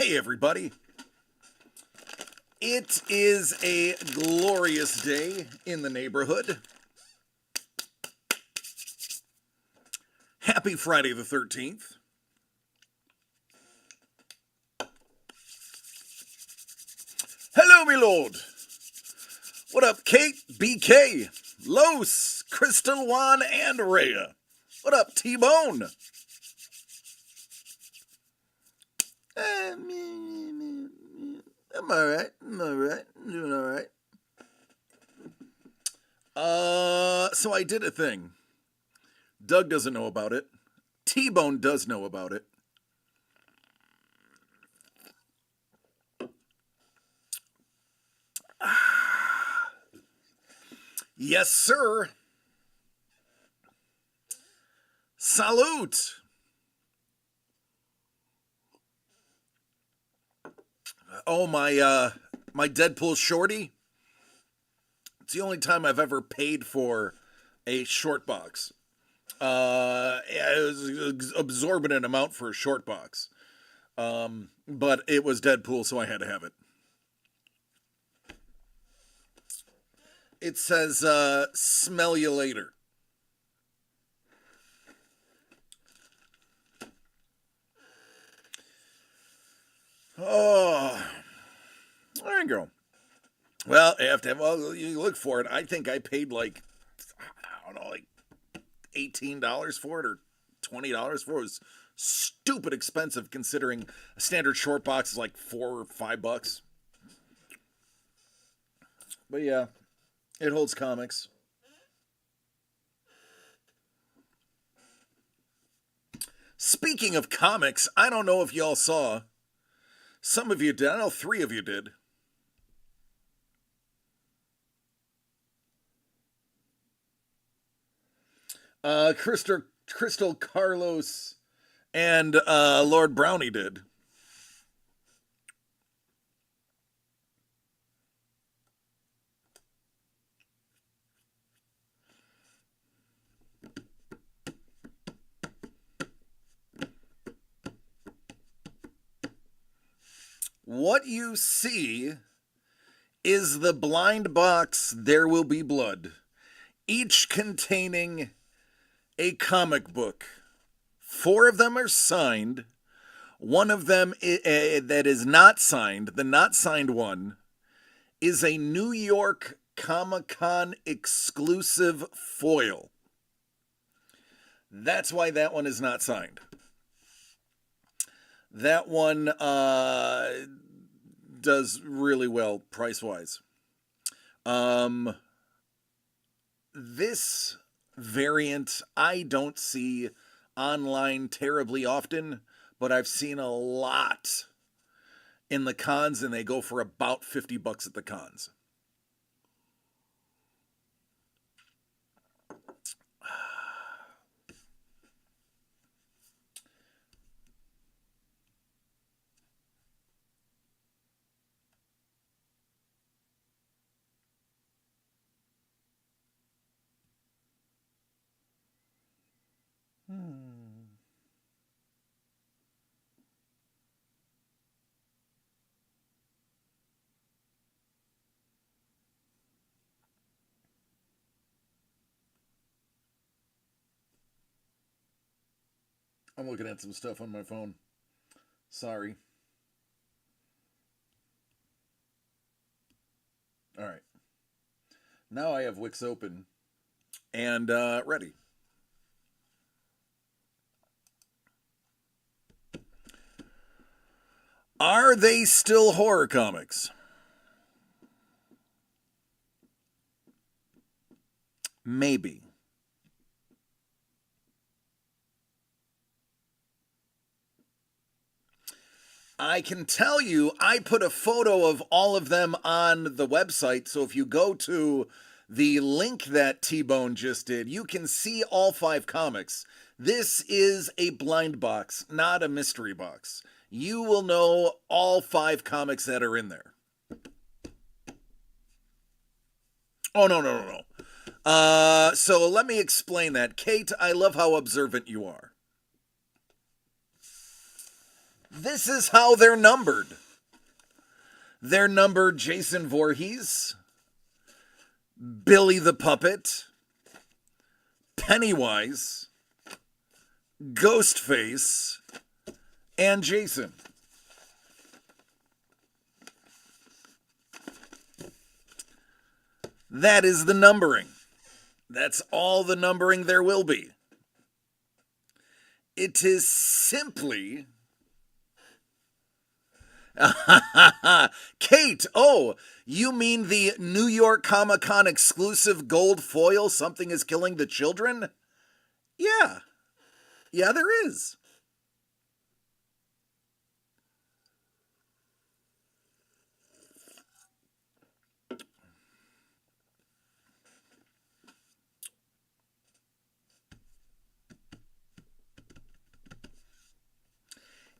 Hey, everybody. It is a glorious day in the neighborhood. Happy Friday the 13th. Hello, me lord. What up, Kate, BK, Los, Crystal Juan, and Rhea? What up, T-Bone? I'm alright. I'm doing alright. So I did a thing. Doug doesn't know about it. T-Bone does know about it. Yes, sir. Salute. Oh, my Deadpool shorty. It's the only time I've ever paid for a short box. It was an exorbitant amount for a short box. But it was Deadpool, so I had to have it. It says, smell you later. Oh, there you go. Well, you look for it. I think I paid like $18 for it or $20 for it. It was stupid expensive considering a standard short box is like $4 or $5. But yeah, it holds comics. Speaking of comics, I don't know if y'all saw. Some of you did. I know 3 of you did. Crystal Carlos and Lord Brownie did. What you see is the blind box There Will Be Blood, each containing a comic book. 4 of them are signed. One of them that is not signed, the not signed one, is a New York Comic-Con exclusive foil. That's why that one is not signed. That one does really well price-wise. This variant I don't see online terribly often, but I've seen a lot in the cons, and they go for about $50 at the cons. I'm looking at some stuff on my phone. Sorry. All right. Now I have Wix open and ready. Are they still horror comics? Maybe. I can tell you, I put a photo of all of them on the website, so if you go to the link that T-Bone just did, you can see all 5 comics. This is a blind box, not a mystery box. You will know all 5 comics that are in there. Oh, no. So let me explain that. Kate, I love how observant you are. This is how they're numbered. They're numbered Jason Voorhees, Billy the Puppet, Pennywise, Ghostface, and Jason. That is the numbering. That's all the numbering there will be. It is simply... Kate, oh, you mean the New York Comic Con exclusive gold foil, Something is Killing the Children? Yeah. Yeah, there is.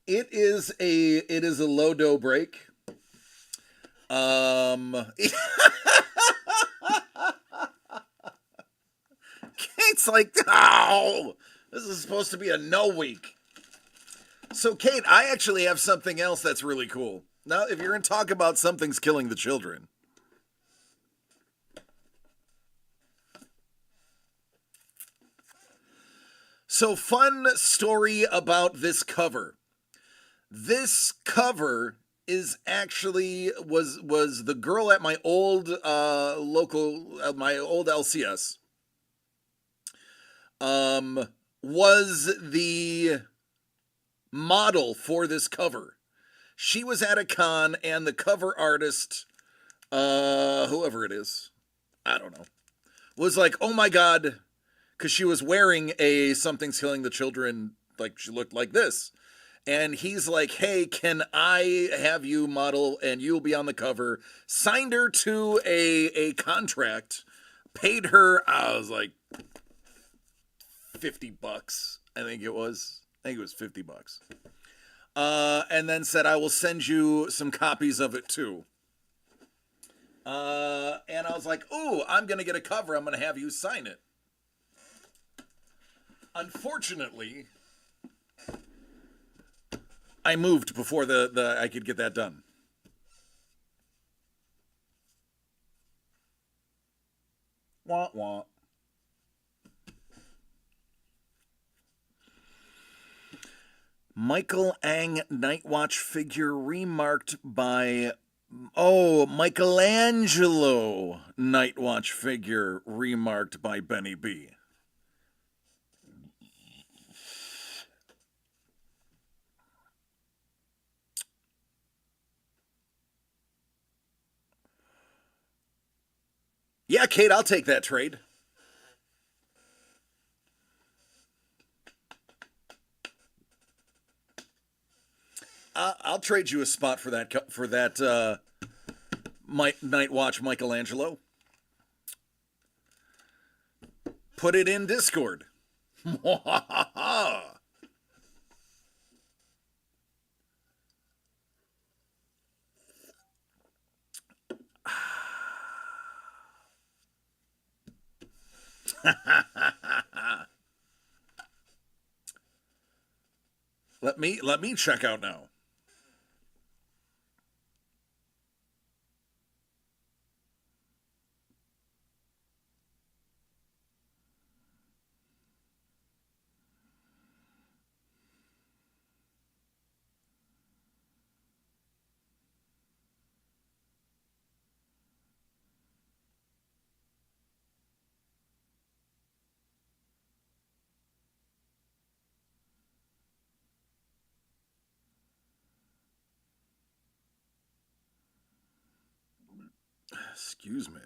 It is a low dough break. Kate's like, oh, this is supposed to be a no week. So, Kate, I actually have something else that's really cool. Now, if you're going to talk about Something's Killing the Children. So, fun story about this cover. This cover is actually was the girl at my old my old LCS. Was the model for this cover. She was at a con, and the cover artist, whoever it is, I don't know, was like, oh my god, because she was wearing a Something's Killing the Children, like she looked like this. And he's like, hey, can I have you model and you'll be on the cover? Signed her to a contract, paid her, I was like, $50, I think it was. I think it was $50. And then said, I will send you some copies of it too. And I was like, ooh, I'm going to get a cover. I'm going to have you sign it. Unfortunately, I moved before the I could get that done. Wah, wah. Michael Ang Nightwatch figure remarked by... Oh, Michelangelo Nightwatch figure remarked by Benny B. Yeah, Kate, I'll take that trade. I'll trade you a spot for that Night Watch Michelangelo. Put it in Discord. Let me check out now. Excuse me.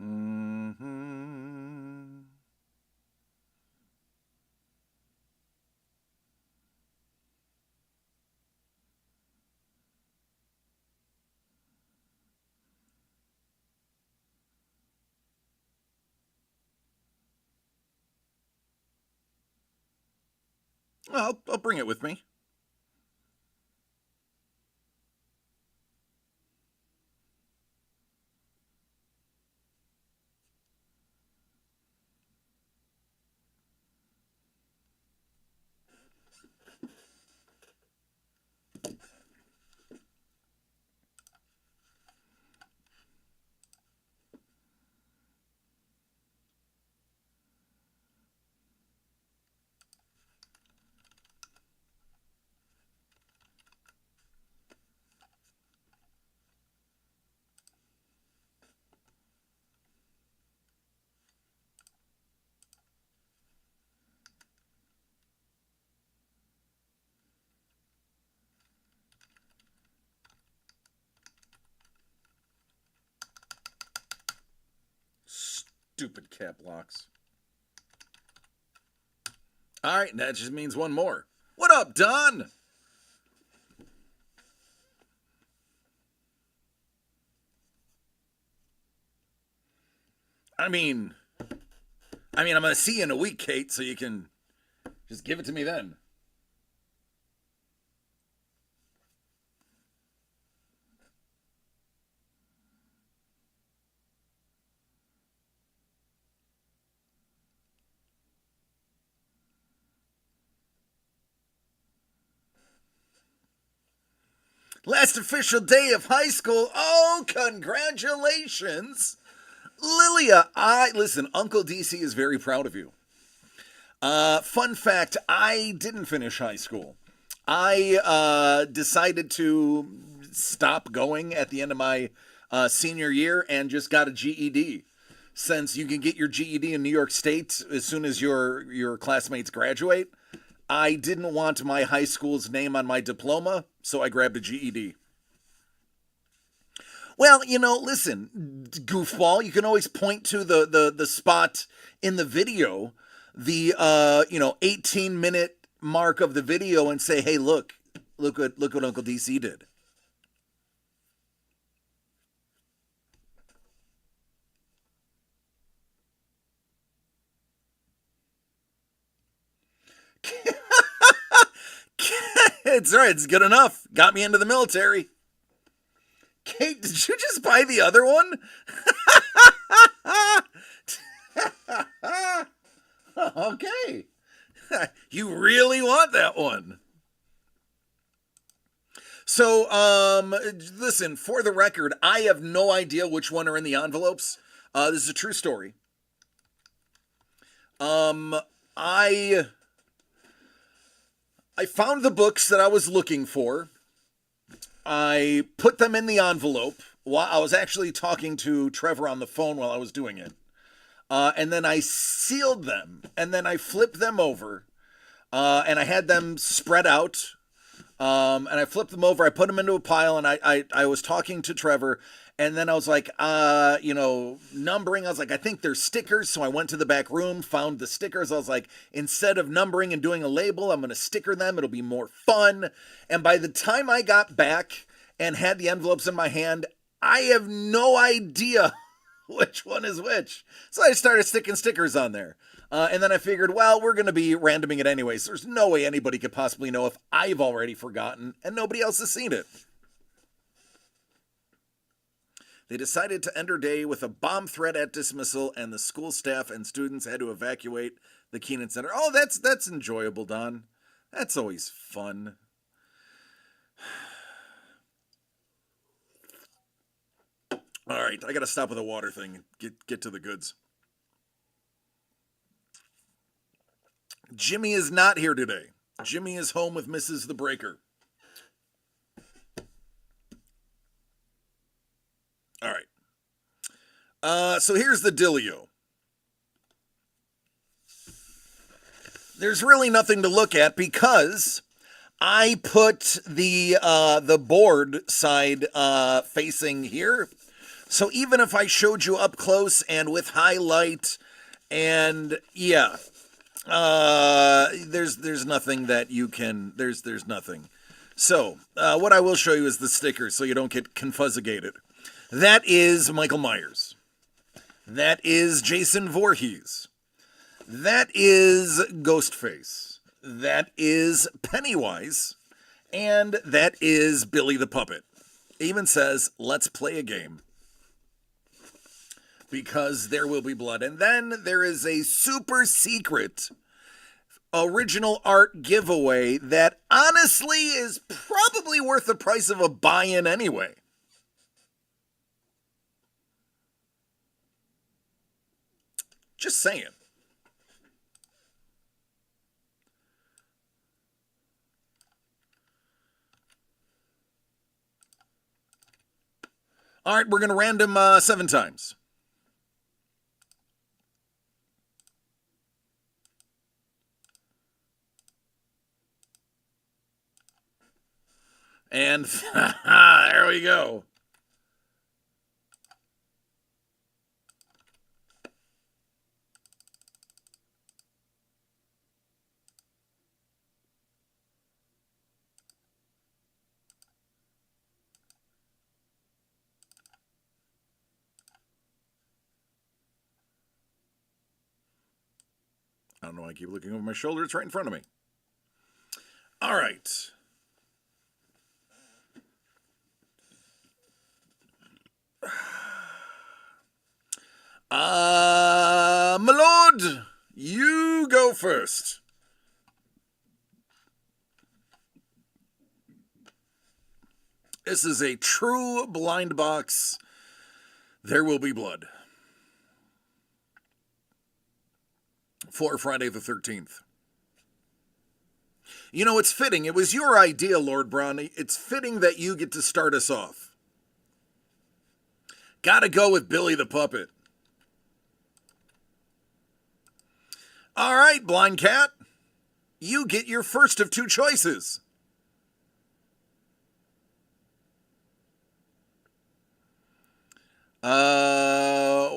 Mm-hmm. I'll bring it with me. Stupid cap locks. All right, that just means one more. What up, Don? I mean, I'm going to see you in a week, Kate, so you can just give it to me then. Last official day of high school. Oh, congratulations. Lilia, listen, Uncle DC is very proud of you. Fun fact, I didn't finish high school. I decided to stop going at the end of my senior year and just got a GED. Since you can get your GED in New York State as soon as your classmates graduate, I didn't want my high school's name on my diploma, so I grabbed a GED. Well, listen, goofball, you can always point to the spot in the video, the 18-minute mark of the video and say, "Hey, look what Uncle DC did." It's all right, it's good enough. Got me into the military. Kate, did you just buy the other one? Okay. You really want that one. So, listen, for the record, I have no idea which one are in the envelopes. This is a true story. I found the books that I was looking for. I put them in the envelope while I was actually talking to Trevor on the phone while I was doing it. And then I sealed them, and then I flipped them over, and I had them spread out. And I flipped them over. I put them into a pile, and I was talking to Trevor, and then I was like, numbering. I was like, I think they're stickers. So I went to the back room, found the stickers. I was like, instead of numbering and doing a label, I'm going to sticker them. It'll be more fun. And by the time I got back and had the envelopes in my hand, I have no idea which one is which. So I started sticking stickers on there. And then I figured, well, we're going to be randoming it anyways. So there's no way anybody could possibly know if I've already forgotten and nobody else has seen it. They decided to end her day with a bomb threat at dismissal, and the school staff and students had to evacuate the Keenan Center. Oh, that's enjoyable, Don. That's always fun. All right, I got to stop with the water thing and get to the goods. Jimmy is not here today. Jimmy is home with Mrs. the Breaker. All right. So here's the dealio. There's really nothing to look at because I put the board side facing here. So even if I showed you up close and with highlight, and yeah, there's nothing that you can. There's nothing. So what I will show you is the sticker, so you don't get confuzzigated. That is Michael Myers. That is Jason Voorhees. That is Ghostface. that is Pennywise, and that is Billy the Puppet. It even says, let's play a game. Because there will be blood. And then there is a super secret original art giveaway that honestly is probably worth the price of a buy-in anyway. Just saying. All right, we're going to random 7 times. And there we go. I don't know why I keep looking over my shoulder. It's right in front of me. All right. My lord, you go first. This is a true blind box. There will be blood. For Friday the 13th. You know, it's fitting. It was your idea, Lord Brownie. It's fitting that you get to start us off. Gotta go with Billy the Puppet. All right, Blind Cat. You get your first of 2 choices.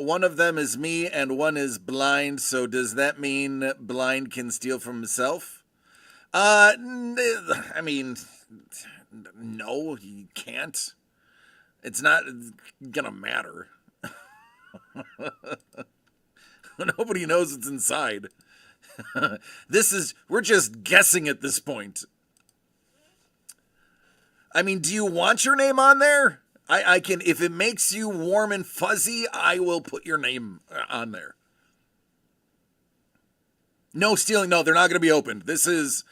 One of them is me and one is blind, so does that mean blind can steal from himself? I mean, no, you can't. It's not gonna matter. Nobody knows what's inside. We're just guessing at this point. I mean, do you want your name on there? I can, if it makes you warm and fuzzy, I will put your name on there. No stealing. No, they're not going to be opened. This is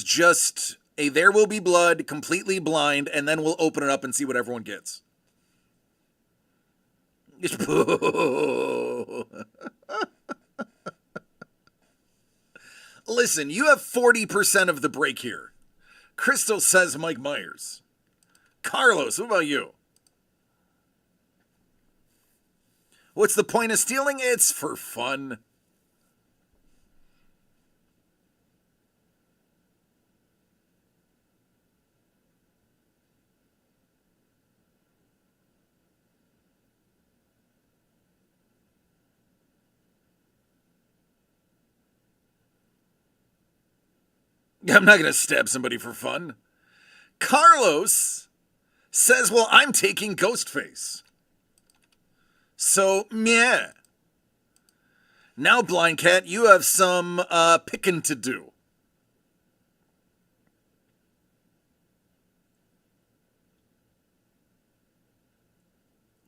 just a There Will Be Blood, completely blind, and then we'll open it up and see what everyone gets. Listen, you have 40% of the break here. Crystal says Mike Myers. Carlos, what about you? What's the point of stealing? It's for fun. I'm not going to stab somebody for fun. Carlos says, well, I'm taking Ghostface. So, meh. Now, Blind Cat, you have some picking to do.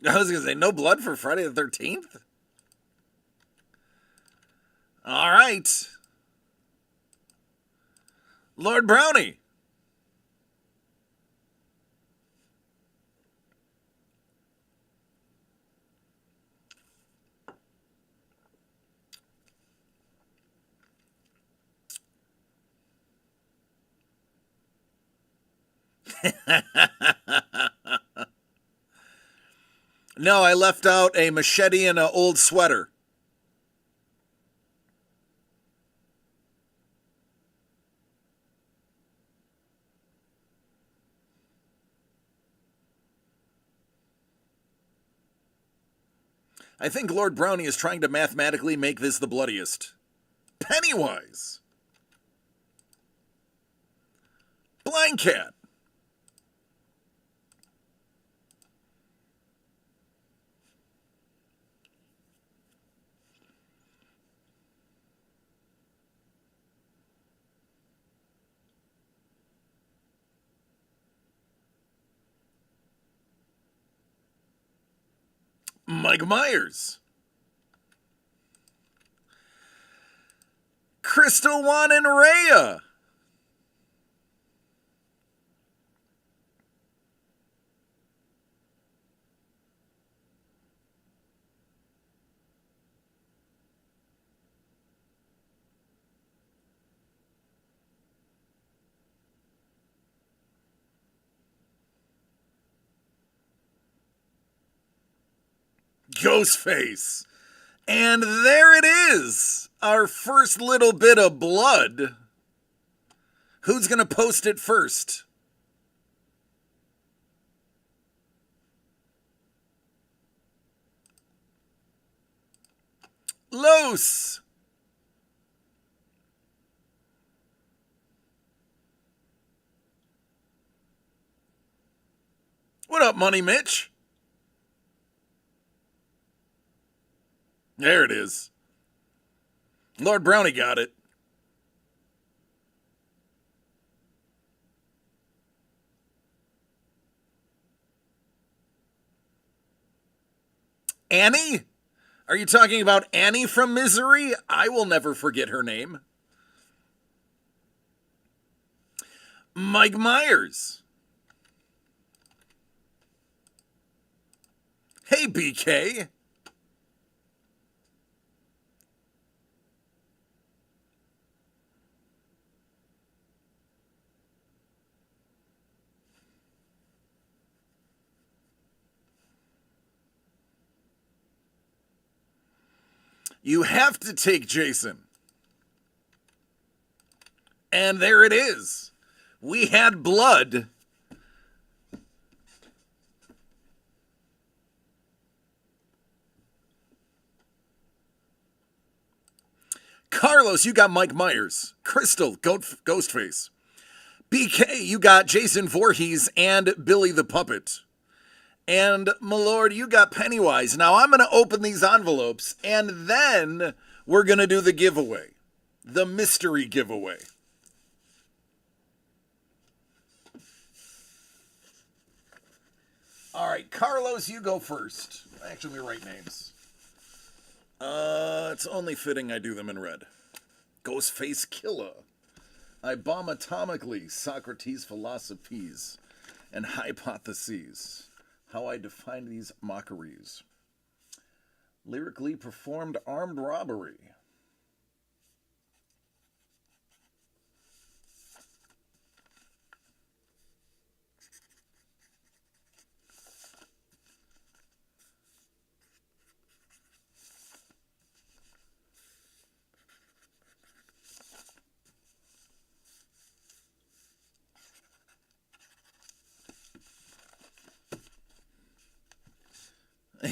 I was going to say, no blood for Friday the 13th? All right. Lord Brownie. No, I left out a machete and an old sweater. I think Lord Brownie is trying to mathematically make this the bloodiest. Pennywise. Blind Cat. Mike Myers. Crystal, Juan, and Rhea. Ghostface. And there it is, our first little bit of blood. Who's going to post it first? Los. What up, Money Mitch? There it is. Lord Brownie got it. Annie? Are you talking about Annie from Misery? I will never forget her name. Mike Myers. Hey, BK. You have to take Jason. And there it is. We had blood. Carlos, you got Mike Myers. Crystal, Ghostface. BK, you got Jason Voorhees and Billy the Puppet. And, my lord, you got Pennywise. Now, I'm going to open these envelopes, and then we're going to do the giveaway. The mystery giveaway. All right, Carlos, you go first. Actually, let me write names. It's only fitting I do them in red. Ghostface Killer. I bomb atomically Socrates' philosophies and hypotheses. How I define these mockeries. Lyrically performed armed robbery.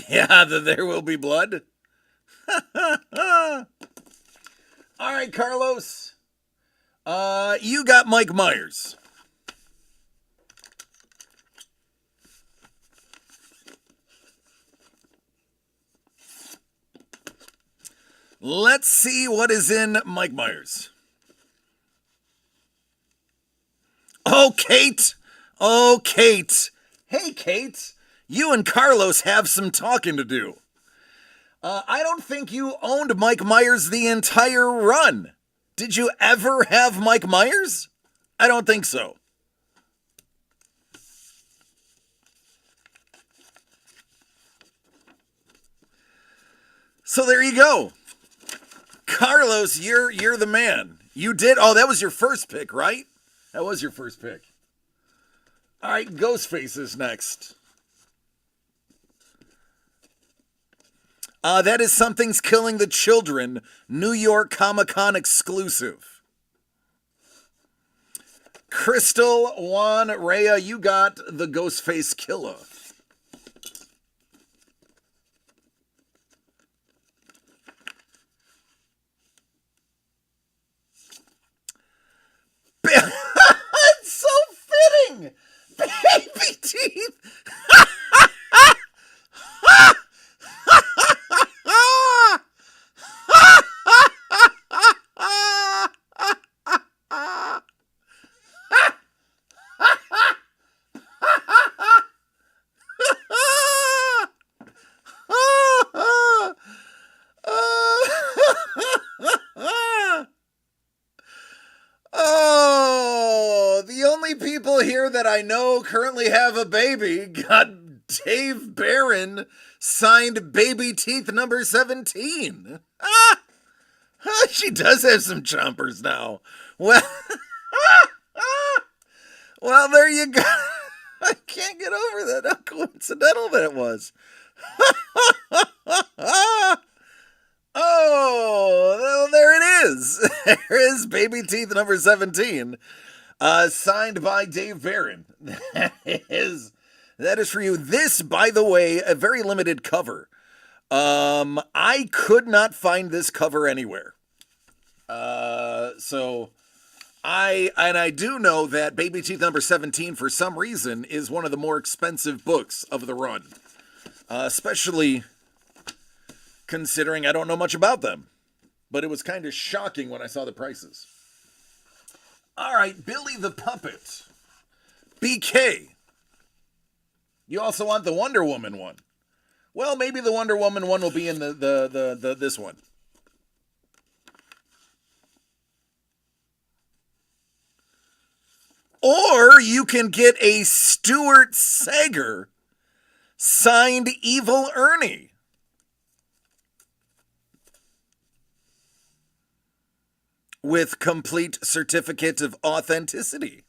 Yeah, there will be blood. All right, Carlos. You got Mike Myers. Let's see what is in Mike Myers. Oh, Kate. Oh, Kate. Hey, Kate. You and Carlos have some talking to do. I don't think you owned Mike Myers the entire run. Did you ever have Mike Myers? I don't think so. So there you go. Carlos, you're the man. You did. Oh, that was your first pick, right? That was your first pick. All right, Ghostface is next. That is Something's Killing the Children, New York Comic-Con exclusive. Crystal, Juan, Rhea, you got the Ghostface Killer. It's so fitting! Baby teeth! that I know currently have a baby got Dave Barron signed baby teeth number 17. Ah! She does have some chompers now. Well, well, there you go. I can't get over that. How coincidental that was. Oh, well, there it is. There is baby teeth number 17, signed by Dave Barron. That is for you. This, by the way, a very limited cover. I could not find this cover anywhere. So I do know that Baby Teeth number 17, for some reason, is one of the more expensive books of the run. Especially considering I don't know much about them. But it was kind of shocking when I saw the prices. All right, Billy the Puppet. BK. You also want the Wonder Woman one. Well, maybe the Wonder Woman one will be in this one. Or you can get a Stuart Sager signed Evil Ernie. With complete certificate of authenticity.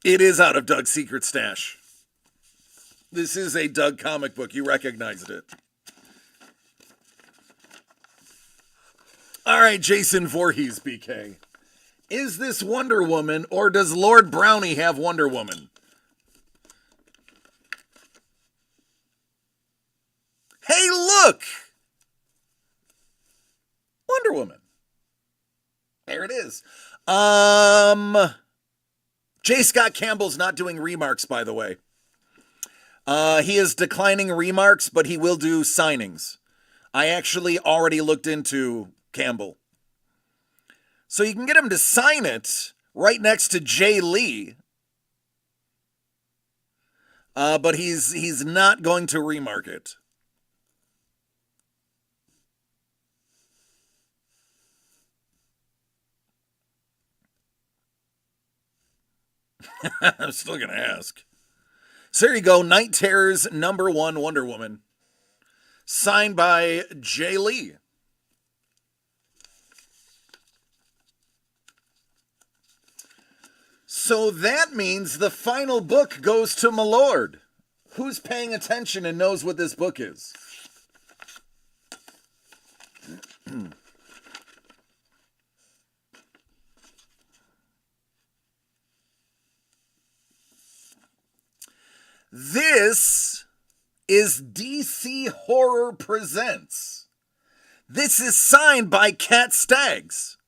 It is out of Doug's secret stash. This is a Doug comic book. You recognized it. All right, Jason Voorhees, BK. Is this Wonder Woman, or does Lord Brownie have Wonder Woman? Hey, look! Wonder Woman. There it is. J. Scott Campbell's not doing remarks, by the way. He is declining remarks, but he will do signings. I actually already looked into Campbell. So you can get him to sign it right next to Jay Lee. But he's not going to remark it. I'm still going to ask. So there you go. Night Terrors #1 Wonder Woman. Signed by Jay Lee. So that means the final book goes to my lord. Who's paying attention and knows what this book is? This is DC Horror Presents. This is signed by Cat Staggs.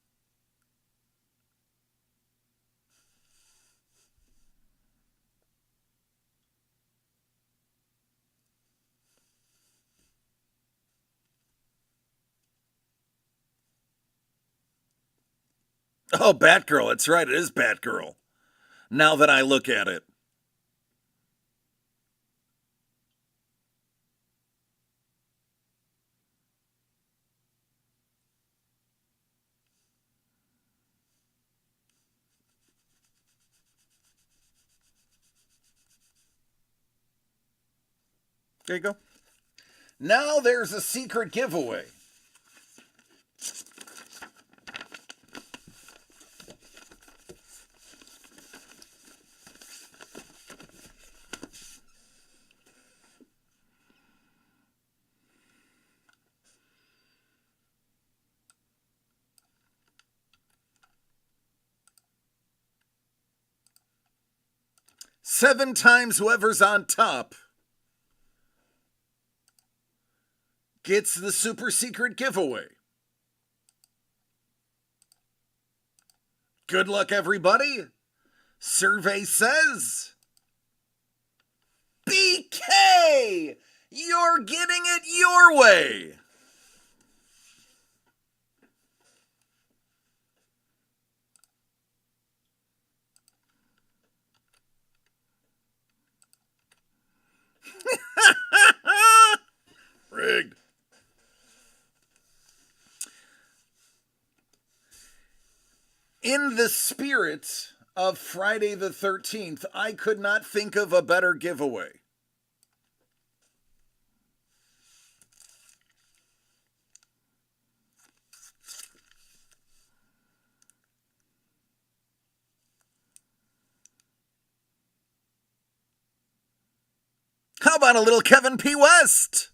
Oh, Batgirl. That's right. It is Batgirl. Now that I look at it. There you go. Now there's a secret giveaway. Seven times whoever's on top gets the super secret giveaway. Good luck, everybody. Survey says BK, you're getting it your way. In the spirit of Friday the 13th, I could not think of a better giveaway. How about a little Kevin P. West?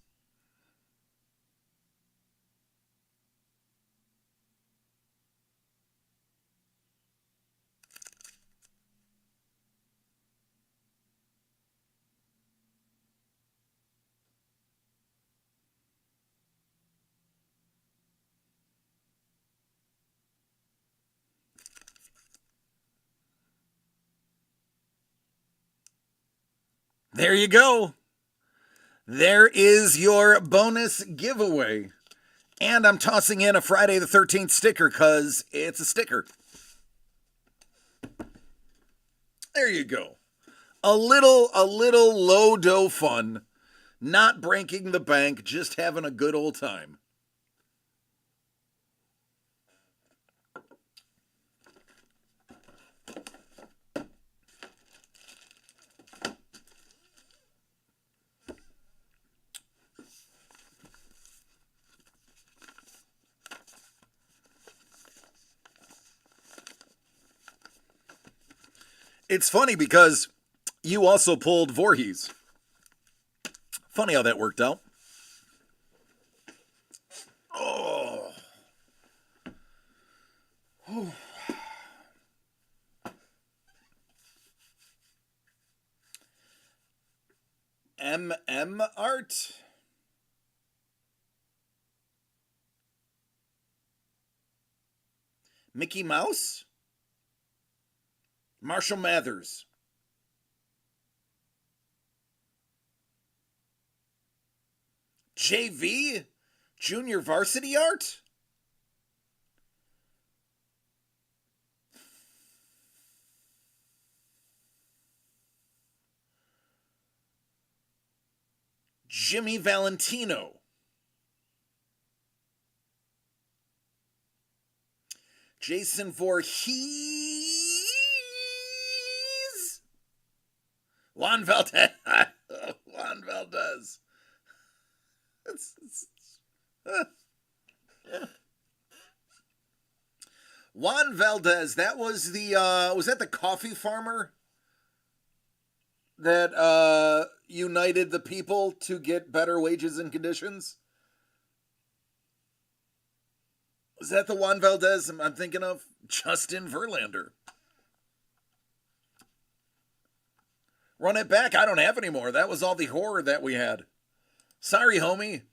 There you go. There is your bonus giveaway. And I'm tossing in a Friday the 13th sticker because it's a sticker. There you go. A little low dough fun. Not breaking the bank, just having a good old time. It's funny because you also pulled Voorhees. Funny how that worked out. Oh. MM art? Mickey Mouse? Marshall Mathers. JV? Junior varsity art? Jimmy Valentino. Jason Voorhees. Juan Valdez. Juan Valdez. Yeah. Juan Valdez. That was that the coffee farmer that united the people to get better wages and conditions? Is that the Juan Valdez I'm thinking of? Justin Verlander. Run it back. I don't have any more. That was all the horror that we had. Sorry, homie.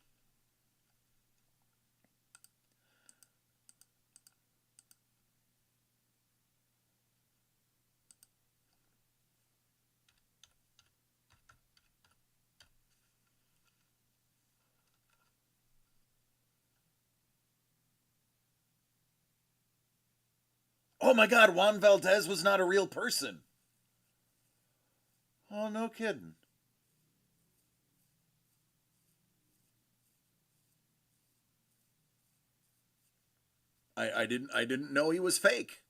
Oh my God, Juan Valdez was not a real person. Oh, no kidding. I didn't know he was fake.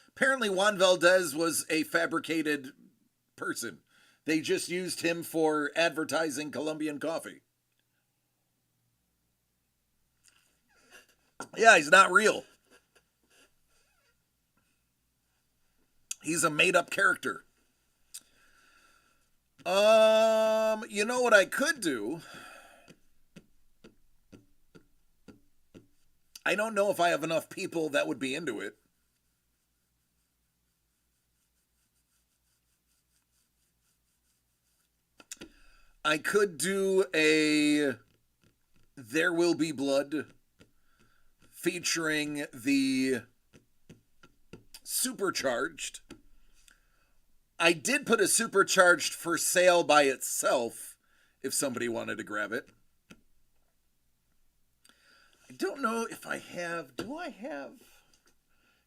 Apparently Juan Valdez was a fabricated person. They just used him for advertising Colombian coffee. Yeah, he's not real. He's a made-up character. You know what I could do? I don't know if I have enough people that would be into it. I could do a There Will Be Blood featuring the Supercharged. I did put a Supercharged for sale by itself if somebody wanted to grab it. I don't know if I have. Do I have?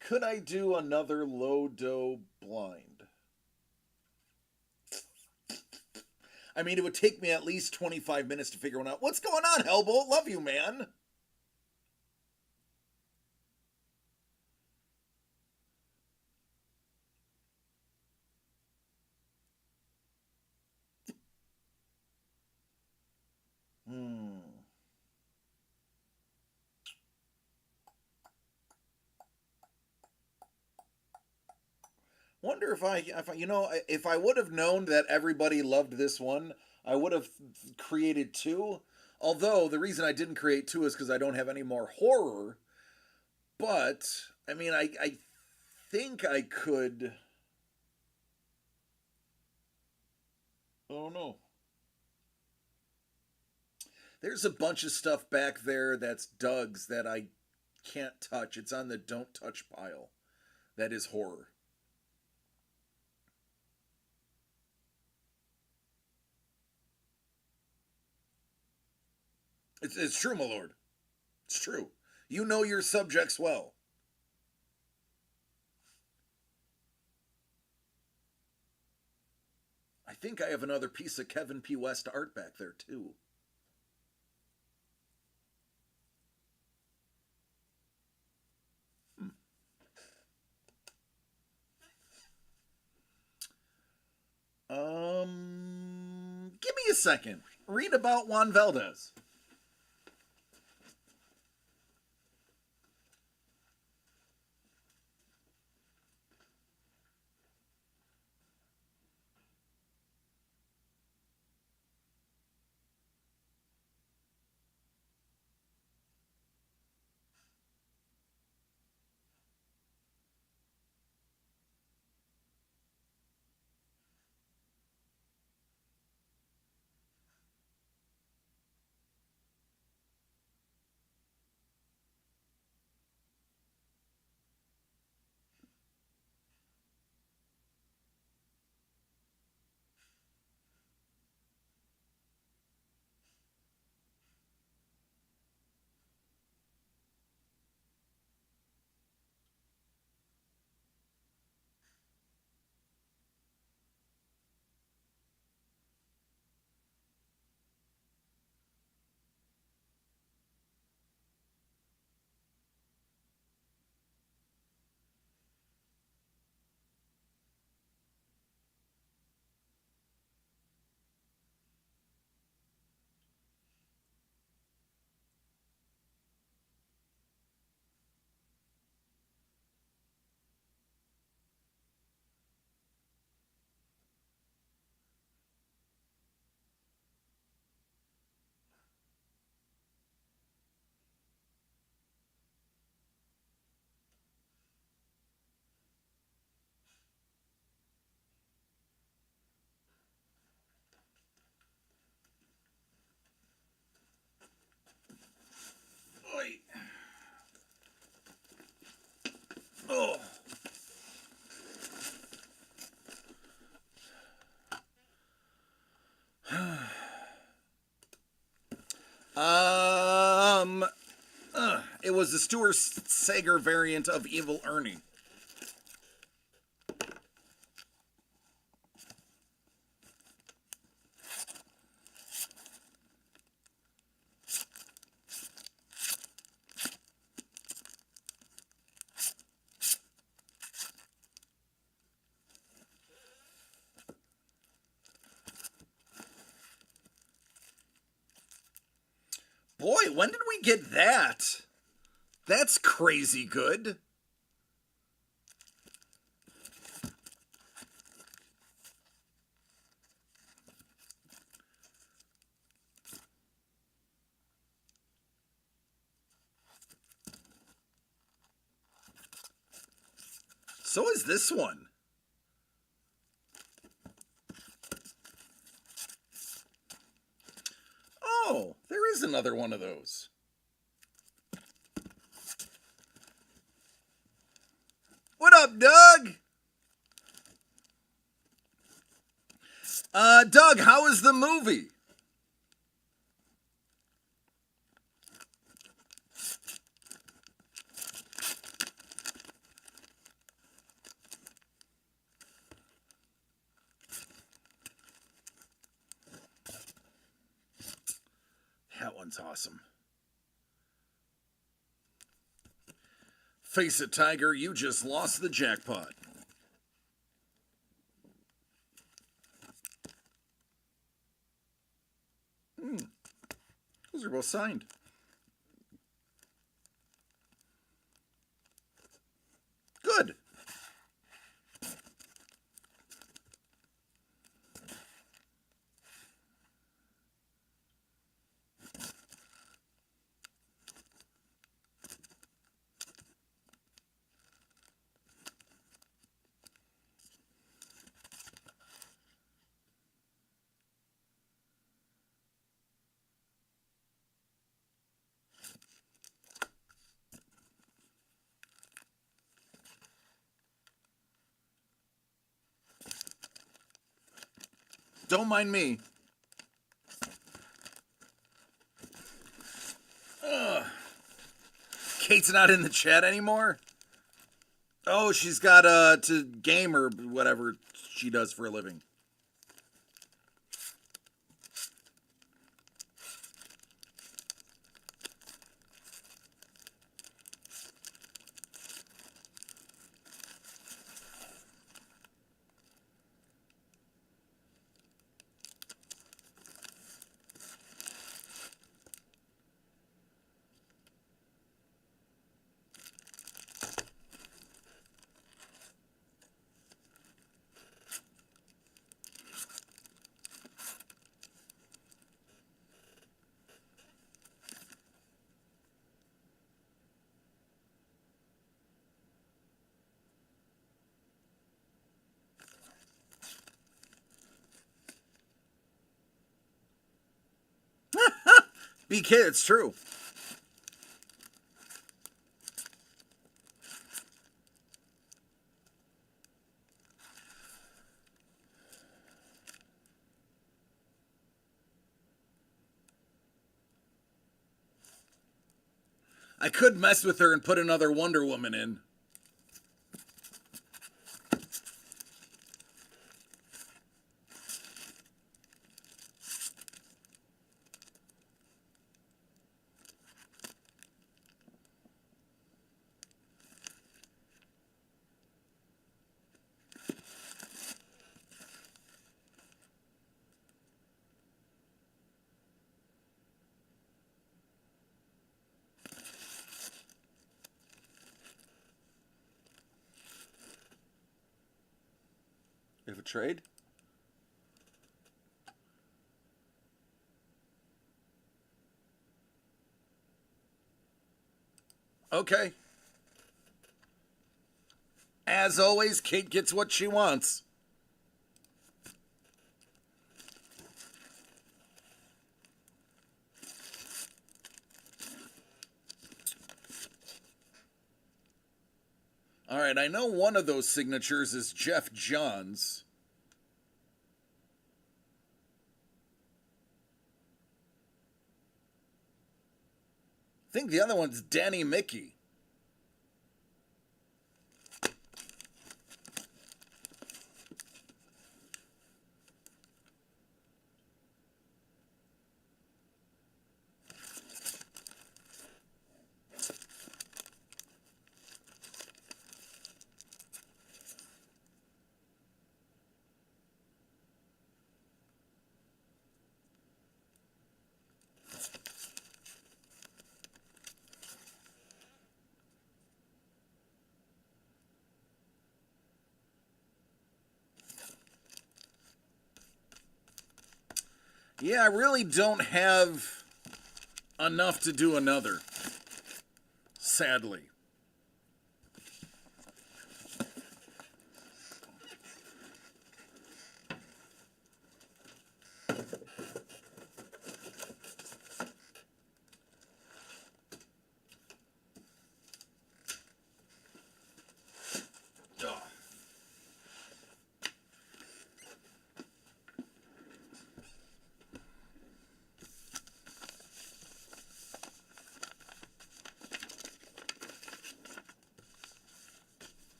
Could I do another low dough blind? I mean, it would take me at least 25 minutes to figure one out. What's going on, Hellbolt? Love you, man. Wonder if I would have known that everybody loved this one, I would have created two. Although the reason I didn't create two is because I don't have any more horror. But I mean, I think I could. Oh no. There's a bunch of stuff back there that's Doug's that I can't touch. It's on the don't touch pile. That is horror. It's true, my lord. It's true. You know your subjects well. I think I have another piece of Kevin P. West art back there, too. Give me a second. Read about Juan Valdez. Oy. Oh. um, it was the Stuart Sager variant of Evil Ernie. Boy, when did we get that? That's crazy good. So is this one. Oh, there is another one of those. What up, Doug? Doug, how is the movie? That one's awesome. Face it, Tiger, you just lost the jackpot. Those are both signed. Good. Don't mind me. Kate's not in the chat anymore? Oh, she's got to game or whatever she does for a living. BK, it's true. I could mess with her and put another Wonder Woman in. You have a trade? Okay. As always, Kate gets what she wants. All right, I know one of those signatures is Jeff Johns. I think the other one's Danny Mickey. Yeah, I really don't have enough to do another. Sadly.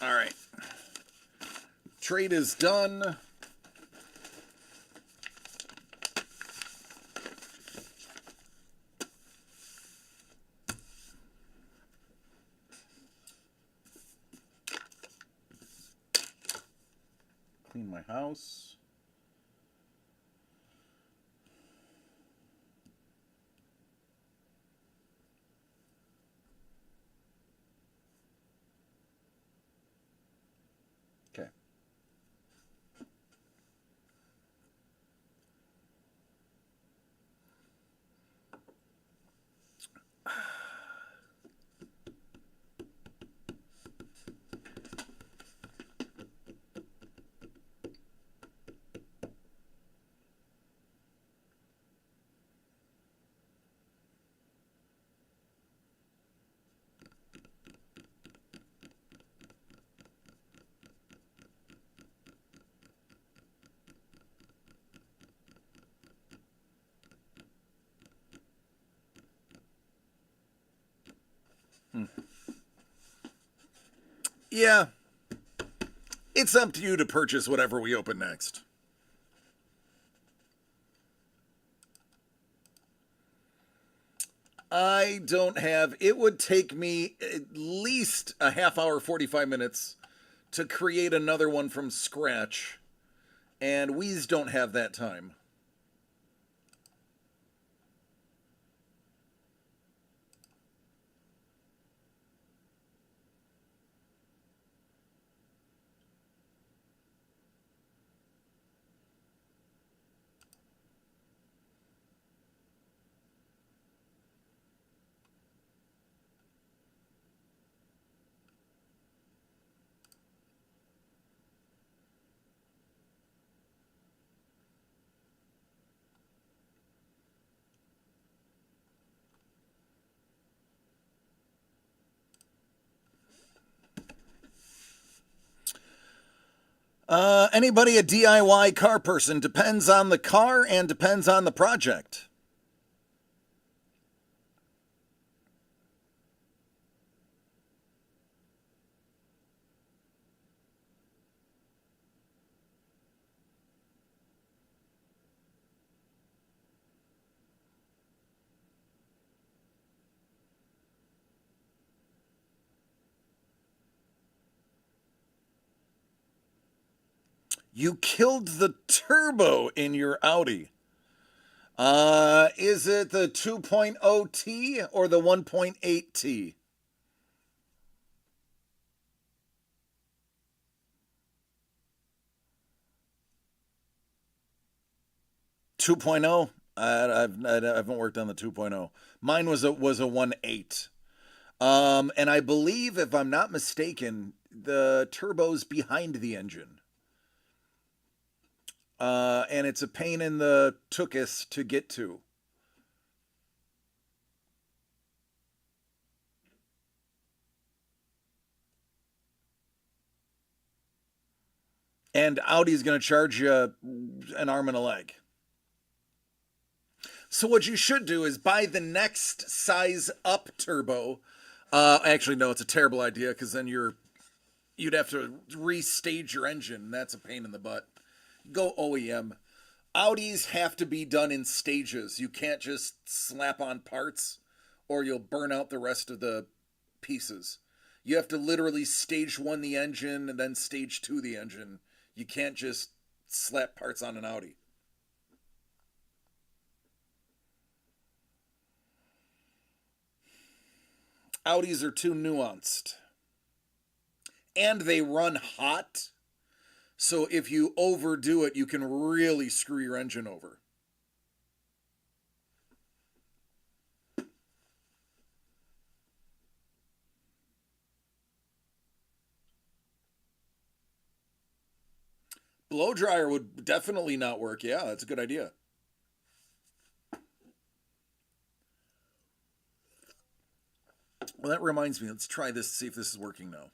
All right. Trade is done. Clean my house. Okay. Yeah, it's up to you to purchase whatever we open next. I don't have. It would take me at least a half hour, 45 minutes to create another one from scratch, and We's don't have that time. Anybody a DIY car person? Depends on the car and depends on the project. You killed the turbo in your Audi. Is it the 2.0T or the 1.8T? 2.0? I haven't worked on the 2.0. Mine was a 1.8. And I believe, if I'm not mistaken, the turbo's behind the engine. And it's a pain in the tuchus to get to. And Audi's going to charge you an arm and a leg. So what you should do is buy the next size up turbo. Actually, no, it's a terrible idea because then you'd have to restage your engine. And that's a pain in the butt. Go OEM. Audis have to be done in stages. You can't just slap on parts or you'll burn out the rest of the pieces. You have to literally stage one the engine and then stage two the engine. You can't just slap parts on an Audi. Audis are too nuanced. And they run hot. So if you overdo it, you can really screw your engine over. Blow dryer would definitely not work. Yeah, that's a good idea. Well, that reminds me. Let's try this, see if this is working now.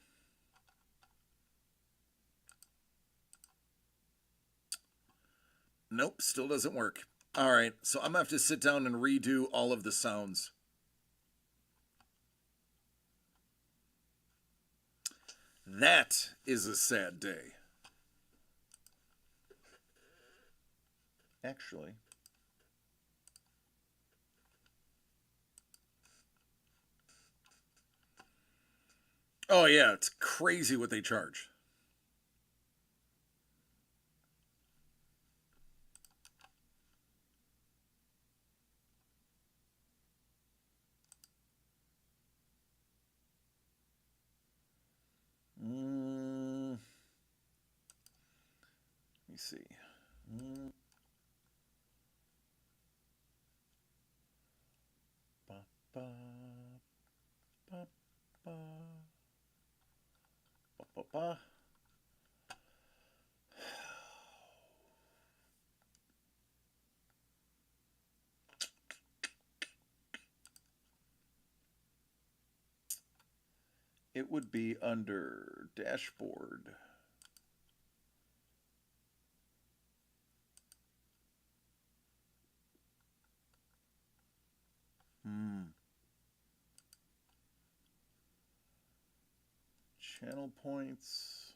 Nope, still doesn't work. All right, so I'm going to have to sit down and redo all of the sounds. That is a sad day. Actually. Oh, yeah, it's crazy what they charge. Let me see. Ba, ba, ba, ba, ba, ba, ba. It would be under dashboard. Channel points.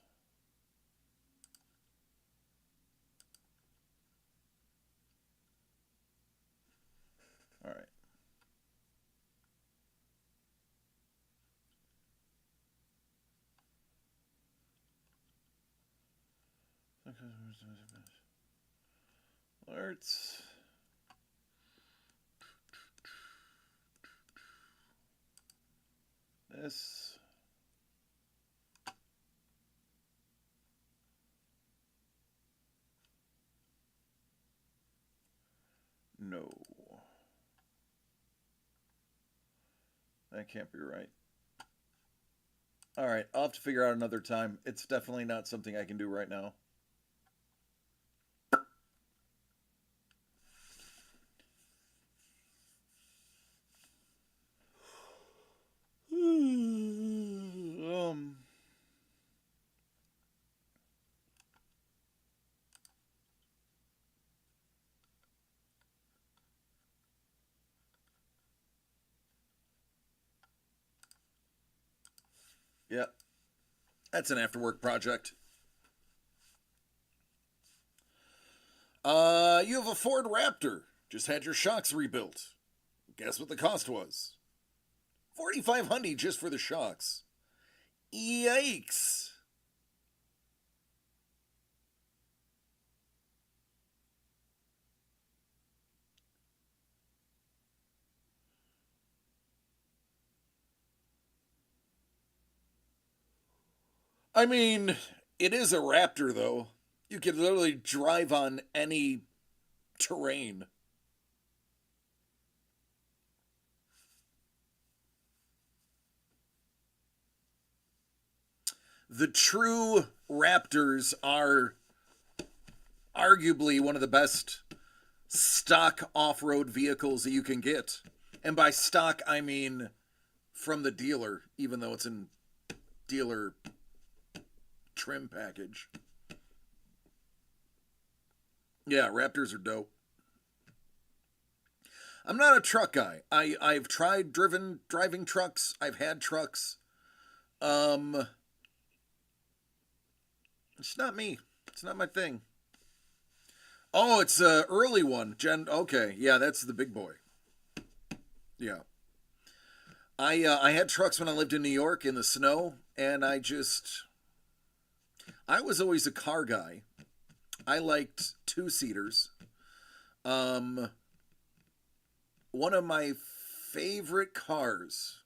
All right. Alerts. This. No. That can't be right. All right, I'll have to figure out another time. It's definitely not something I can do right now. Yeah, that's an after work project. You have a Ford Raptor. Just had your shocks rebuilt. Guess what the cost was? $4,500 just for the shocks. Yikes. I mean, it is a Raptor, though. You can literally drive on any terrain. The true Raptors are arguably one of the best stock off-road vehicles that you can get. And by stock, I mean from the dealer, even though it's in dealer trim package. Yeah, Raptors are dope. I'm not a truck guy. I've tried driving trucks. I've had trucks. It's not me. It's not my thing. Oh, it's a early one. Okay, yeah, that's the big boy. Yeah. I had trucks when I lived in New York in the snow, and I was always a car guy. I liked two-seaters. One of my favorite cars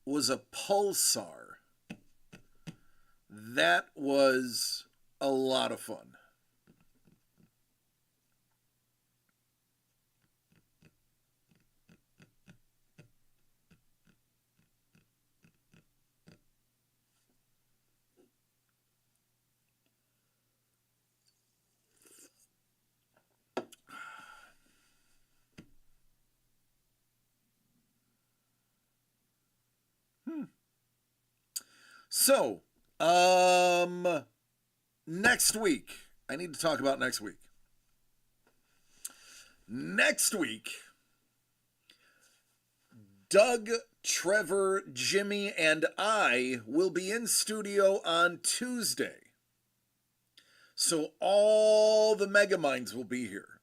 was a Pulsar. That was a lot of fun. So, next week, I need to talk about next week. Next week, Doug, Trevor, Jimmy, and I will be in studio on Tuesday. So all the Megaminds will be here.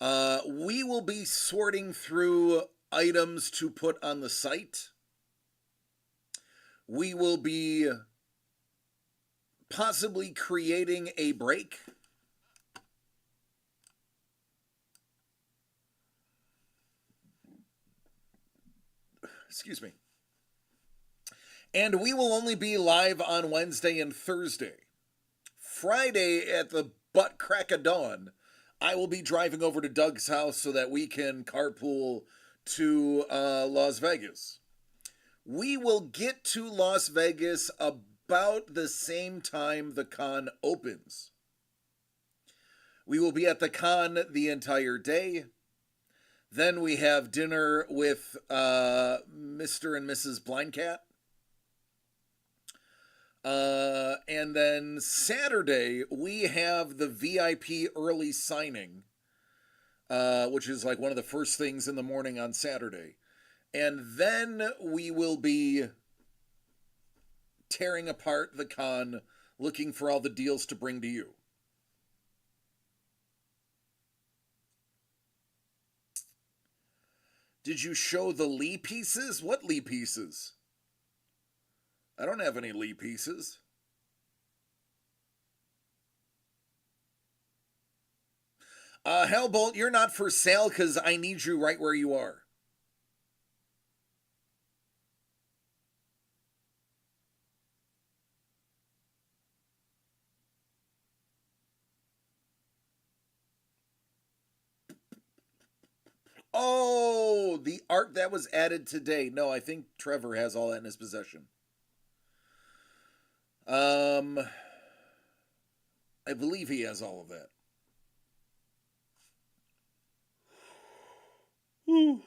We will be sorting through items to put on the site. We will be possibly creating a break. Excuse me. And we will only be live on Wednesday and Thursday. Friday at the butt crack of dawn, I will be driving over to Doug's house so that we can carpool to Las Vegas. We will get to Las Vegas about the same time the con opens. We will be at the con the entire day. Then we have dinner with Mr. and Mrs. Blindcat. And then Saturday, we have the VIP early signing, which is like one of the first things in the morning on Saturday. And then we will be tearing apart the con, looking for all the deals to bring to you. Did you show the Lee pieces? What Lee pieces? I don't have any Lee pieces. Hellbolt, you're not for sale because I need you right where you are. Oh, the art that was added today. No, I think Trevor has all that in his possession. I believe he has all of that. Whew.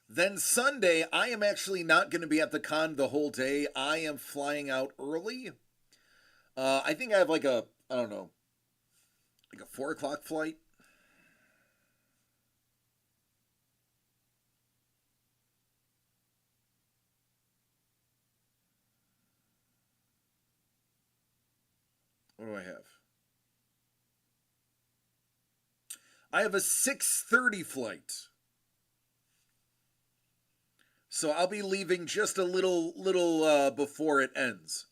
Then Sunday, I am actually not going to be at the con the whole day. I am flying out early. I think I have like a, I don't know, like a 4 o'clock flight. What do I have? I have a 6:30 flight. So I'll be leaving just a little before it ends.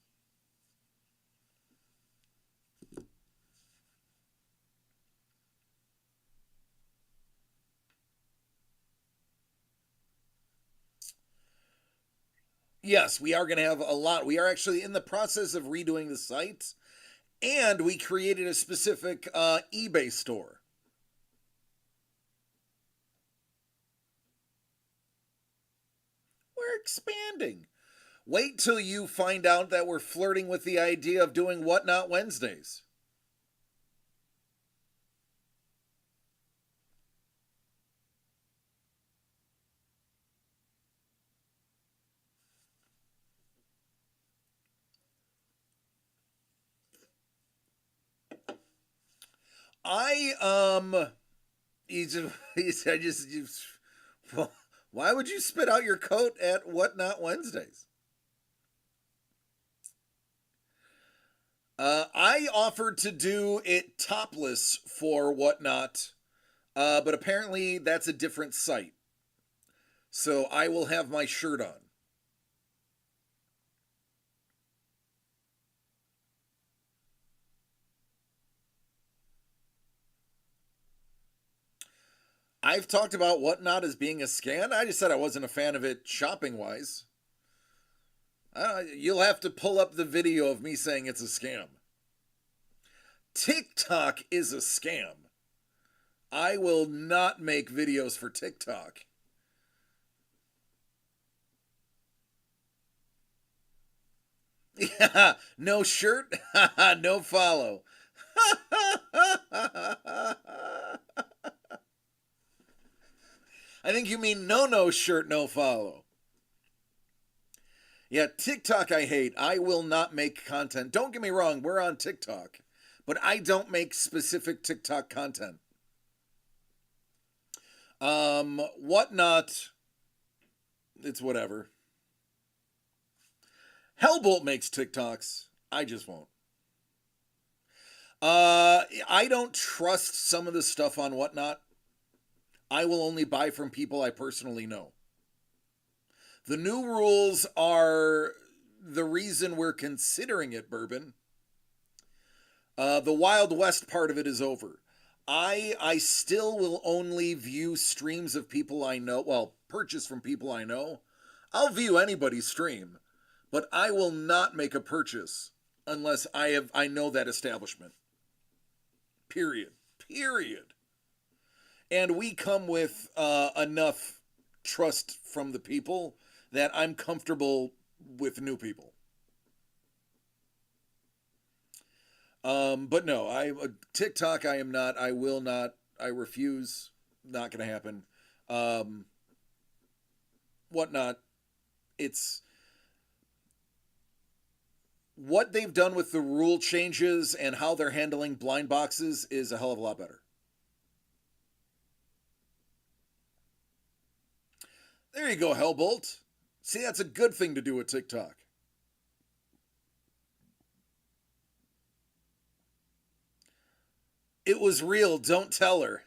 Yes, we are going to have a lot. We are actually in the process of redoing the site, and we created a specific eBay store. We're expanding. Wait till you find out that we're flirting with the idea of doing Whatnot Wednesdays. I I just well, why would you spit out your coat at Whatnot Wednesdays? I offered to do it topless for Whatnot, but apparently that's a different site. So I will have my shirt on. I've talked about Whatnot as being a scam. I just said I wasn't a fan of it shopping wise. You'll have to pull up the video of me saying it's a scam. TikTok is a scam. I will not make videos for TikTok. Yeah, no shirt, no follow. I think you mean no shirt, no follow. Yeah, TikTok I hate. I will not make content. Don't get me wrong, we're on TikTok, but I don't make specific TikTok content. Whatnot, it's whatever. Hellbolt makes TikToks. I just won't. I don't trust some of the stuff on Whatnot. I will only buy from people I personally know. The new rules are the reason we're considering it, Bourbon. The Wild West part of it is over. I still will only view streams of people I know. Well, purchase from people I know. I'll view anybody's stream, but I will not make a purchase unless I know that establishment. Period. Period. And we come with enough trust from the people that I'm comfortable with new people. But no, TikTok. I am not. I will not. I refuse. Not going to happen. Um, Whatnot. It's what they've done with the rule changes and how they're handling blind boxes is a hell of a lot better. There you go, Hellbolt. See, that's a good thing to do with TikTok. It was real. Don't tell her.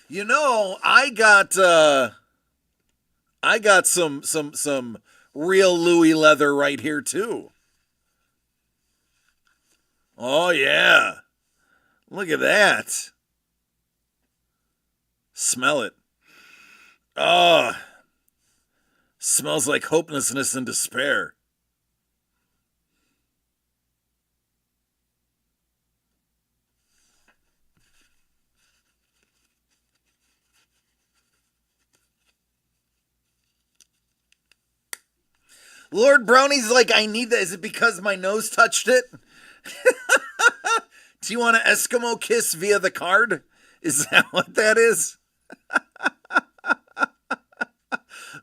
You know, I got some real Louis leather right here too. Oh yeah. Look at that. Smell it. Oh, smells like hopelessness and despair. Lord Brownie's like, I need that. Is it because my nose touched it? Do you want an Eskimo kiss via the card? Is that what that is?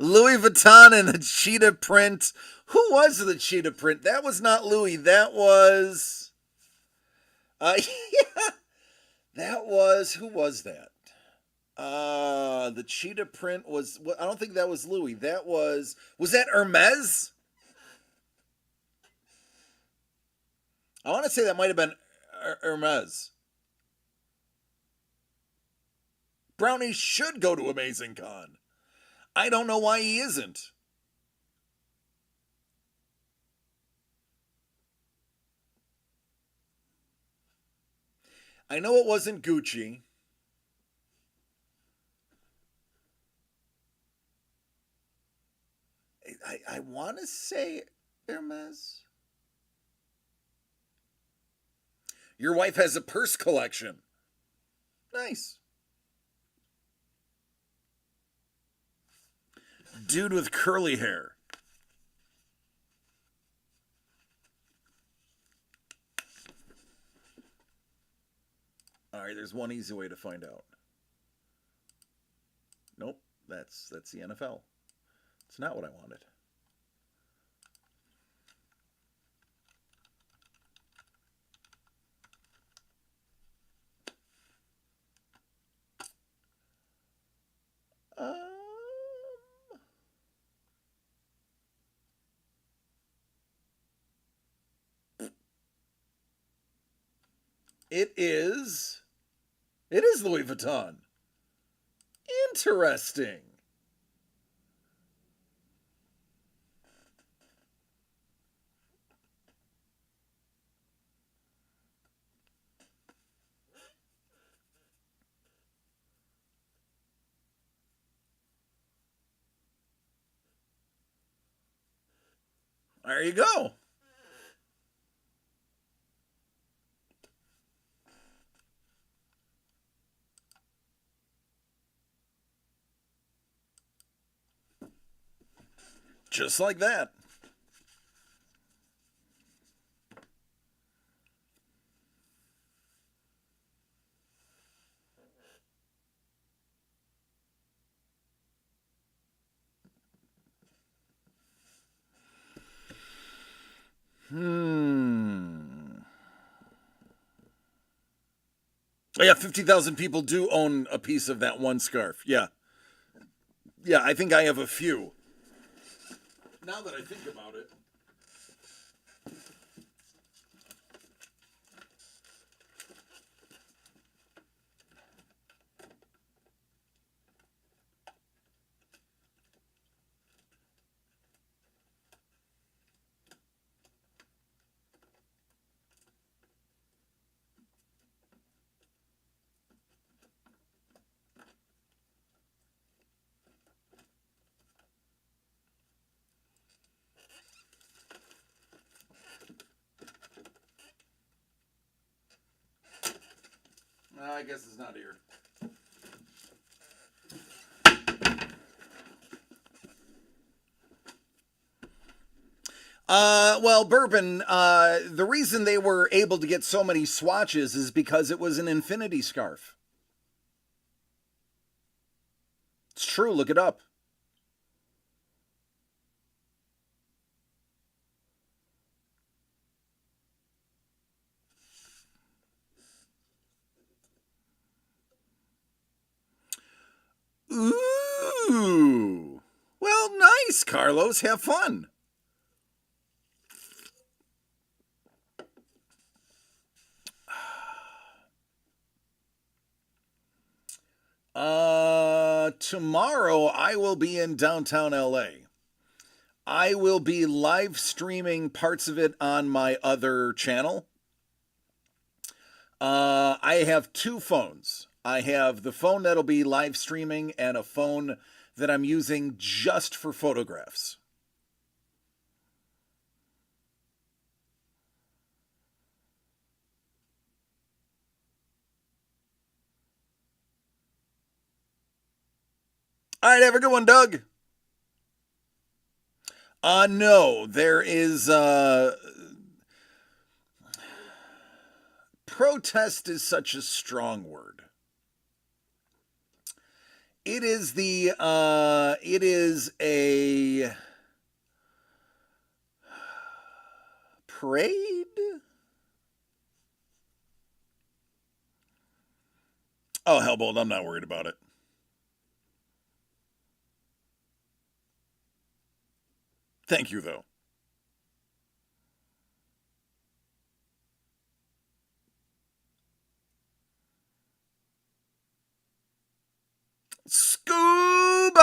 Louis Vuitton and the cheetah print. Who was the cheetah print? That was not Louis. That was. Yeah, that was. Who was that? The cheetah print was. I don't think that was Louis. That was. Was that Hermes? I want to say that might have been Hermes. Brownie should go to Amazing Con. I don't know why he isn't. I know it wasn't Gucci. I want to say Hermes. Your wife has a purse collection. Nice. Dude with curly hair. All right, there's one easy way to find out. Nope, that's the NFL. It's not what I wanted. It is Louis Vuitton. Interesting. There you go. Just like that. Oh, yeah, 50,000 people do own a piece of that one scarf. Yeah. Yeah, I think I have a few. Now that I think about it. I guess it's not here. Well, bourbon, the reason they were able to get so many swatches is because it was an infinity scarf. It's true, look it up. Nice, Carlos. Have fun. Tomorrow I will be in downtown LA. I will be live streaming parts of it on my other channel. I have two phones. I have the phone that'll be live streaming and a phone that I'm using just for photographs. All right, have a good one, Doug. No, there is, protest is such a strong word. It is a parade? Oh, Hellbolt, I'm not worried about it. Thank you, though. Scuba!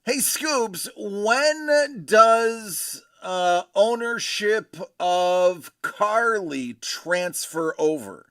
Hey, Scoobs, when does ownership of Carly transfer over?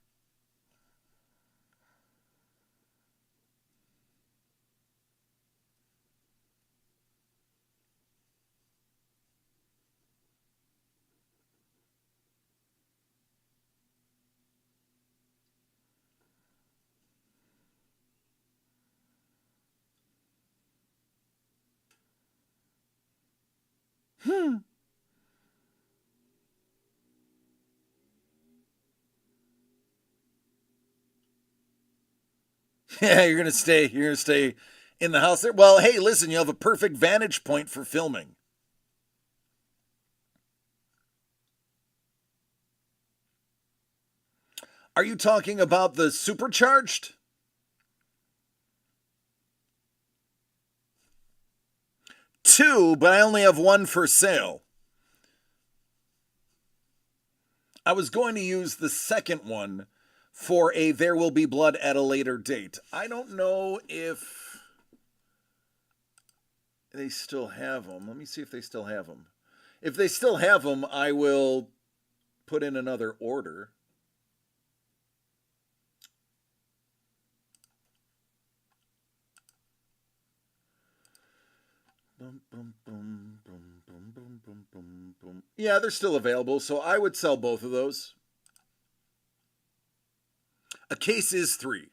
Yeah, you're gonna stay. You're gonna stay in the house there. Well, hey, listen, you have a perfect vantage point for filming. Are you talking about the supercharged? Two, but I only have one for sale. I was going to use the second one for a There Will Be Blood at a later date. I don't know if they still have them. Let me see if they still have them. If they still have them, I will put in another order. Yeah, they're still available, so I would sell both of those. A case is 3.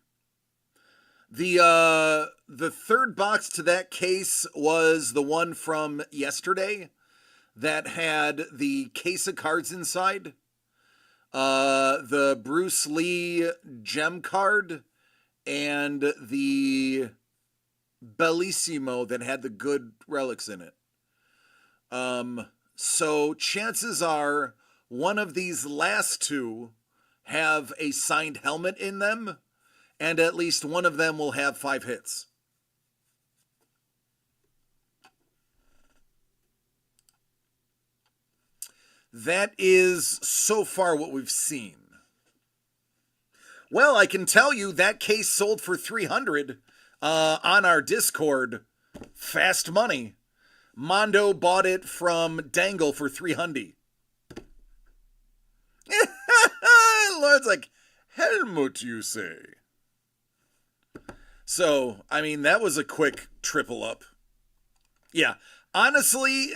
The third box to that case was the one from yesterday that had the case of cards inside. The Bruce Lee gem card and the Bellissimo that had the good relics in it. So chances are one of these last two have a signed helmet in them, and at least one of them will have 5 hits. That is so far what we've seen. Well, I can tell you that case sold for 300 on our Discord. Fast money. Mondo bought it from Dangle for 300. Lord's like, Helmut, you say? So, I mean, that was a quick triple up. Yeah, honestly,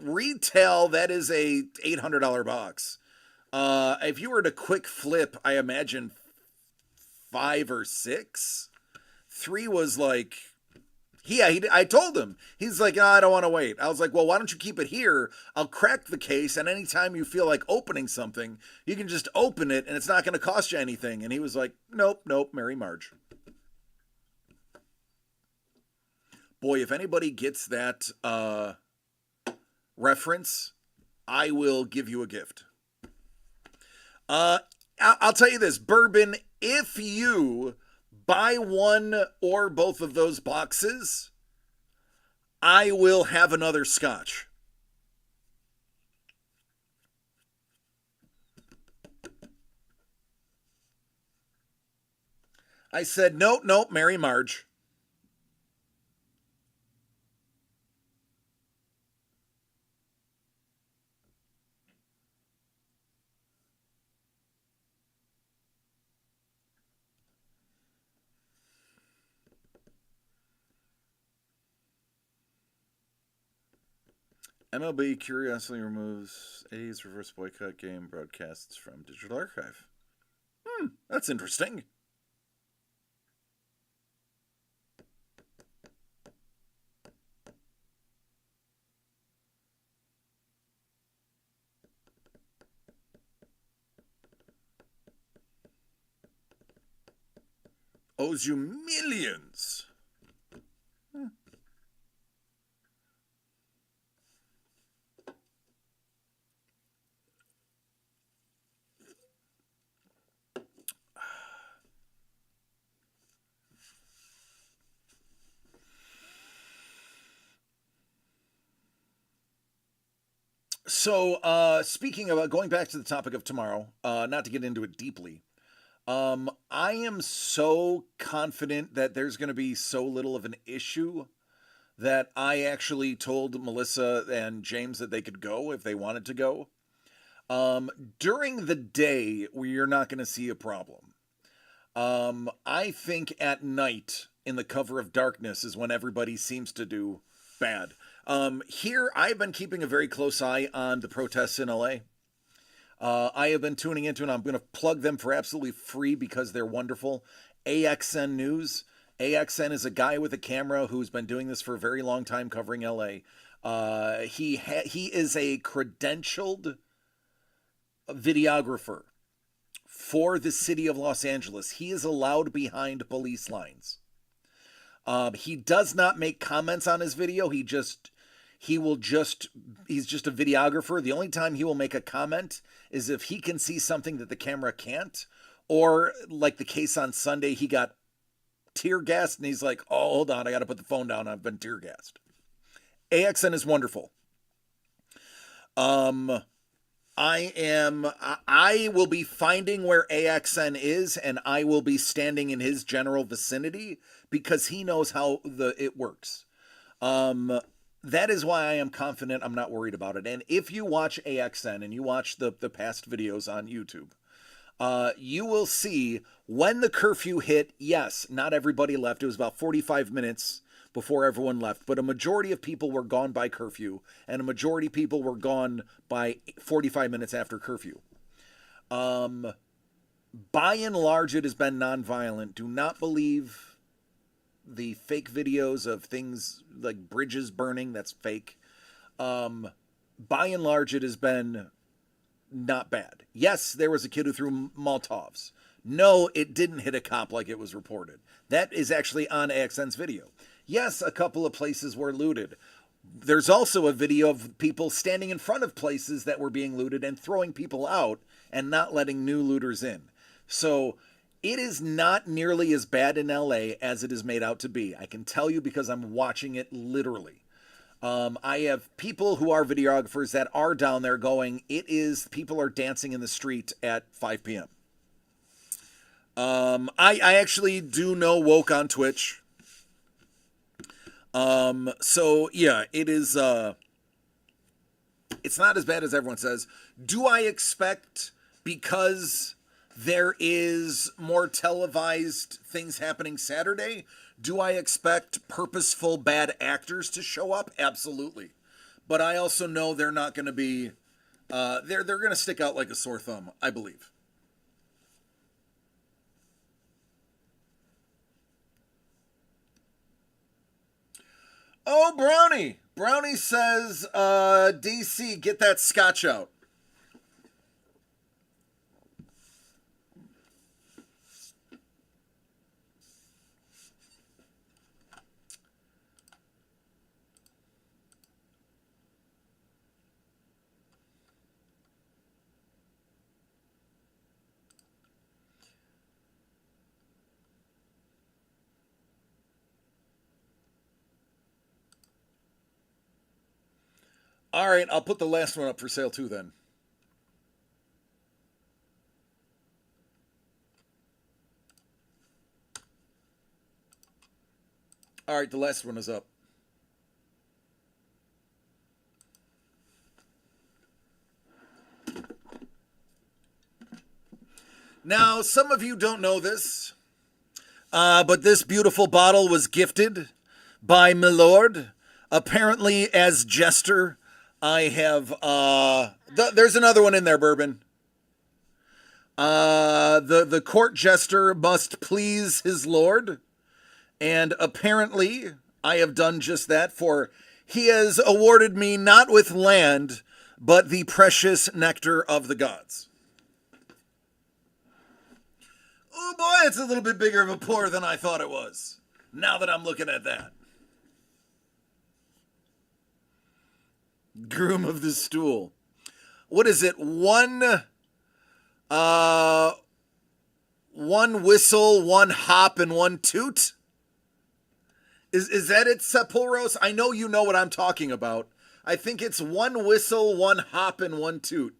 retail, that is a $800 box. If you were to quick flip, I imagine 5 or 6. 3 was like, yeah, I told him. He's like, oh, I don't want to wait. I was like, well, why don't you keep it here? I'll crack the case, and anytime you feel like opening something, you can just open it, and it's not going to cost you anything. And he was like, nope, Mary Marge. Boy, if anybody gets that reference, I will give you a gift. I'll tell you this, Bourbon, if you buy one or both of those boxes, I will have another scotch. I said, nope, nope, Mary Marge. MLB curiously removes A's reverse boycott game broadcasts from digital archive. That's interesting. Owes you millions. So, speaking about going back to the topic of tomorrow, not to get into it deeply, I am so confident that there's going to be so little of an issue that I actually told Melissa and James that they could go if they wanted to go. During the day, you're not going to see a problem. I think at night, in the cover of darkness, is when everybody seems to do bad. Here, I've been keeping a very close eye on the protests in LA. I have been tuning into, and I'm going to plug them for absolutely free because they're wonderful. AXN News. AXN is a guy with a camera who's been doing this for a very long time covering LA. He is a credentialed videographer for the city of Los Angeles. He is allowed behind police lines. He does not make comments on his video. He's just a videographer. The only time he will make a comment is if he can see something that the camera can't, or like the case on Sunday, he got tear gassed and he's like, oh, hold on, I got to put the phone down. I've been tear gassed. AXN is wonderful. I will be finding where AXN is, and I will be standing in his general vicinity because he knows how it works. That is why I am confident. I'm not worried about it. And if you watch AXN and you watch the past videos on YouTube, you will see when the curfew hit, yes, not everybody left. It was about 45 minutes before everyone left, but a majority of people were gone by curfew, and a majority of people were gone by 45 minutes after curfew. By and large, it has been nonviolent. Do not believe the fake videos of things like bridges burning. That's fake. By and large, it has been not bad. Yes, there was a kid who threw Molotovs. No, it didn't hit a cop like it was reported. That is actually on AXN's video. Yes, a couple of places were looted. There's also a video of people standing in front of places that were being looted and throwing people out and not letting new looters in. So it is not nearly as bad in LA as it is made out to be. I can tell you because I'm watching it literally. I have people who are videographers that are down there going, people are dancing in the street at 5 p.m. I actually do know Woke on Twitch. So yeah, it is, it's not as bad as everyone says. Do I expect, because there is more televised things happening Saturday, do I expect purposeful bad actors to show up? Absolutely. But I also know they're not going to be, they're going to stick out like a sore thumb, I believe. Oh, Brownie. Brownie says, DC, get that scotch out. All right, I'll put the last one up for sale too then. All right, the last one is up. Now, some of you don't know this, but this beautiful bottle was gifted by Milord. Apparently, as jester, I have. There's another one in there, Bourbon. The court jester must please his lord, and apparently, I have done just that. For he has awarded me not with land, but the precious nectar of the gods. Oh boy, it's a little bit bigger of a pour than I thought it was. Now that I'm looking at that. Groom of the stool. What is it? One whistle, one hop, and one toot? Is that it, Sepulros? I know you know what I'm talking about. I think it's one whistle, one hop, and one toot.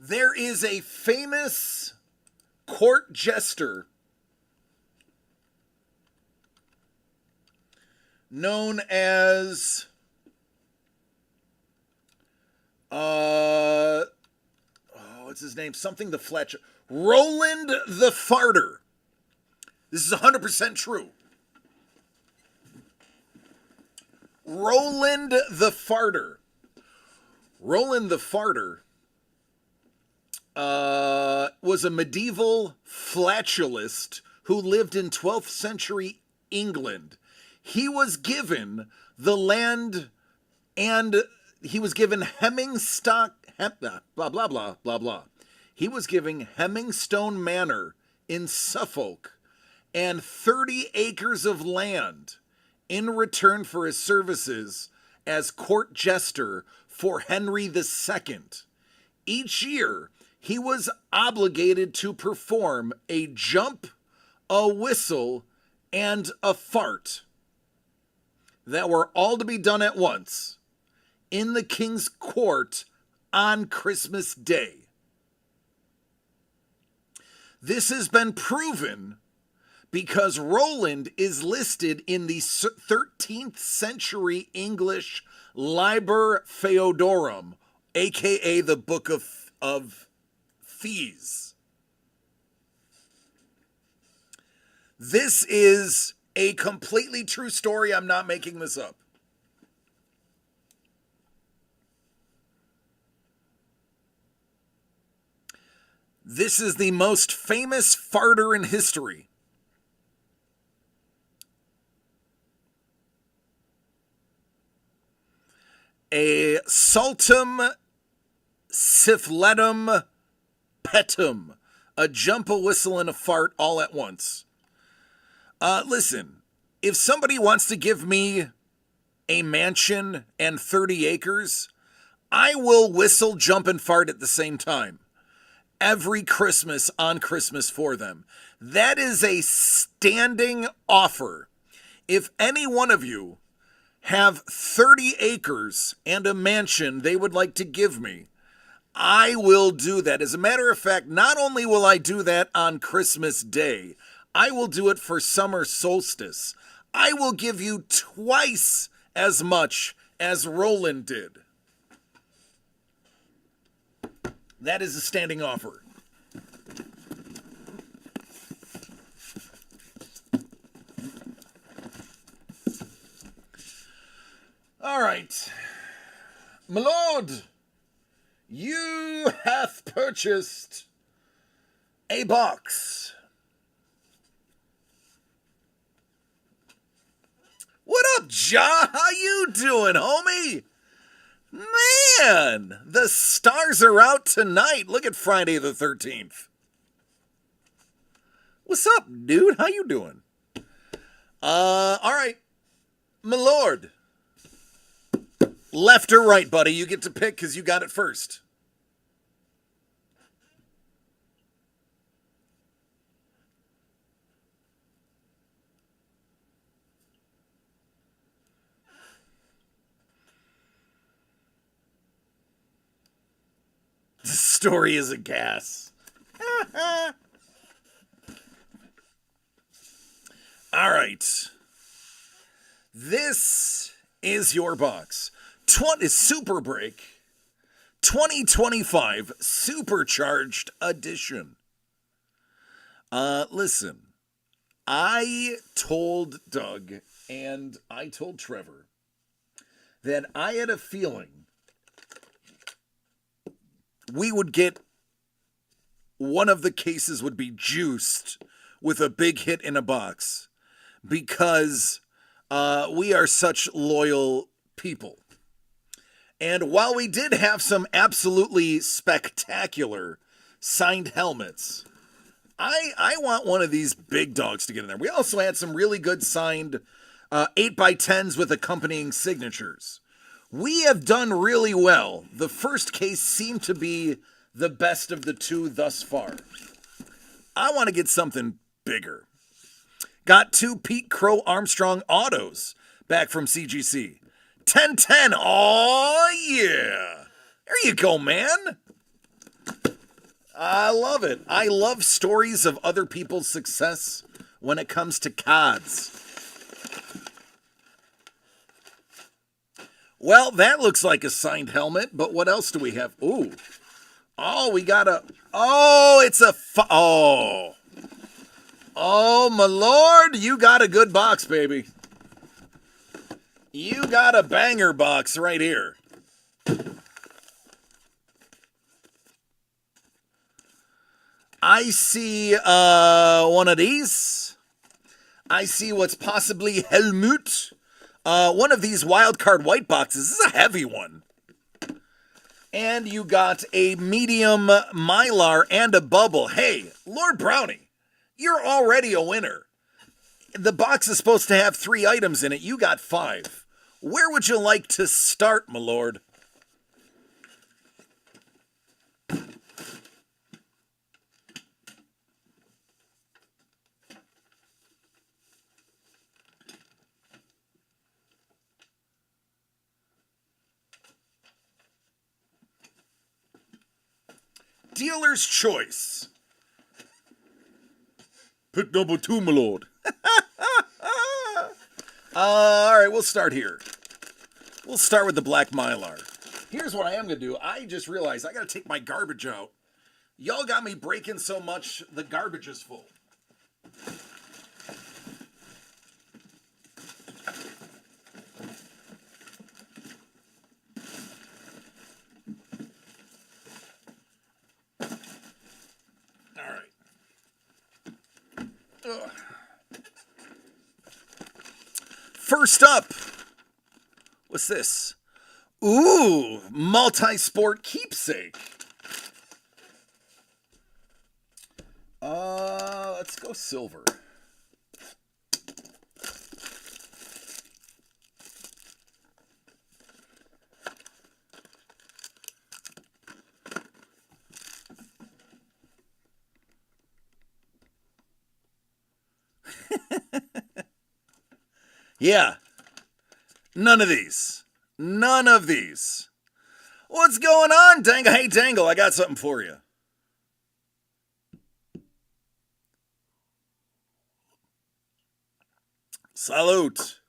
There is a famous court jester known as what's his name? Something the Fletcher. Roland the Farter. This is 100% true. Roland the Farter. Roland the Farter was a medieval flatulist who lived in 12th century England. He was given the land and he was given blah, blah, blah, blah, blah. He was given Hemmingstone Manor in Suffolk and 30 acres of land in return for his services as court jester for Henry II. Each year, he was obligated to perform a jump, a whistle, and a fart that were all to be done at once in the king's court on Christmas Day. This has been proven because Roland is listed in the 13th century English Liber Feodorum, aka the Book of Fees. This is a completely true story. I'm not making this up. This is the most famous farter in history. A saltum syphletum petum. A jump, a whistle, and a fart all at once. Listen, if somebody wants to give me a mansion and 30 acres, I will whistle, jump, and fart at the same time. Every Christmas on Christmas for them. That is a standing offer. If any one of you have 30 acres and a mansion they would like to give me, I will do that. As a matter of fact, not only will I do that on Christmas Day, I will do it for summer solstice. I will give you twice as much as Roland did. That is a standing offer. All right. My lord, you hath purchased a box. What up, Ja? How you doing, homie? Man, the stars are out tonight. Look at Friday the 13th. What's up, dude? How you doing? All right. My lord. Left or right, buddy? You get to pick because you got it first. story is a gas. All right. This is your box. Super Break 2025 Supercharged Edition. Listen, I told Doug and I told Trevor that I had a feeling we would get one of the cases would be juiced with a big hit in a box because we are such loyal people. And while we did have some absolutely spectacular signed helmets, I want one of these big dogs to get in there. We also had some really good signed 8x10s with accompanying signatures. We have done really well. The first case seemed to be the best of the two thus far. I want to get something bigger. Got 2 Pete Crow Armstrong autos back from CGC. 1010. Oh, yeah. There you go, man. I love it. I love stories of other people's success when it comes to cards. Well, that looks like a signed helmet, but what else do we have? Ooh. Oh, we got a... Oh, it's a... Oh. Oh, my lord. You got a good box, baby. You got a banger box right here. I see one of these. I see what's possibly Helmut. One of these wild card white boxes. This is a heavy one. And you got a medium Mylar and a bubble. Hey, Lord Brownie, you're already a winner. The box is supposed to have 3 items in it. You got 5. Where would you like to start, my lord? Dealer's choice. Pick number 2, my lord. All right, we'll start here. We'll start with the black Mylar. Here's what I am going to do. I just realized I got to take my garbage out. Y'all got me breaking so much, the garbage is full. All right. Ugh. First up, what's this? Ooh, multi-sport keepsake. Let's go silver. Yeah. None of these. None of these. What's going on, Dangle? Hey, Dangle, I got something for you. Salute.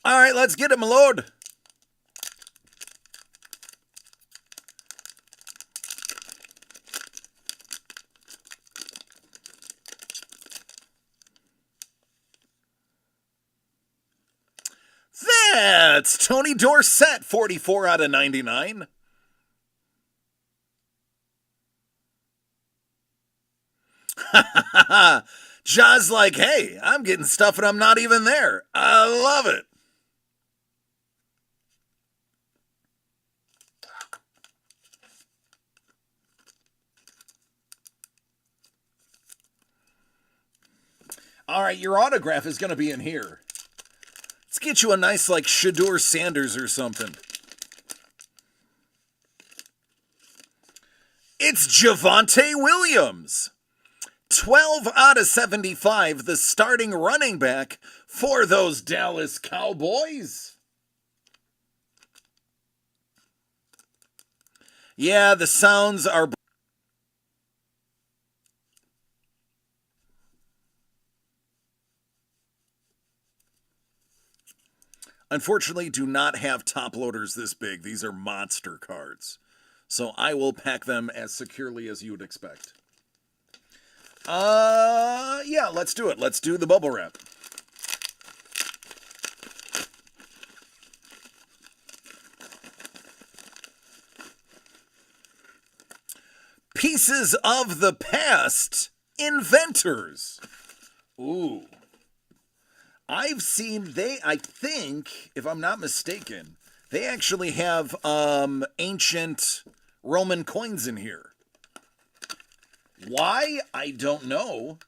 All right, let's get it, my lord. That's Tony Dorsett, 44 out of 99. Jaws like, hey, I'm getting stuff and I'm not even there. I love it. All right, your autograph is going to be in here. Let's get you a nice, like, Shedeur Sanders or something. It's Javonte Williams. 12 out of 75, the starting running back for those Dallas Cowboys. Yeah, the sounds are... Unfortunately, do not have top loaders this big. These are monster cards. So I will pack them as securely as you would expect. Yeah, let's do it. Let's do the bubble wrap. Pieces of the Past Inventors. Ooh. I've seen I think, if I'm not mistaken, they actually have ancient Roman coins in here. Why? I don't know.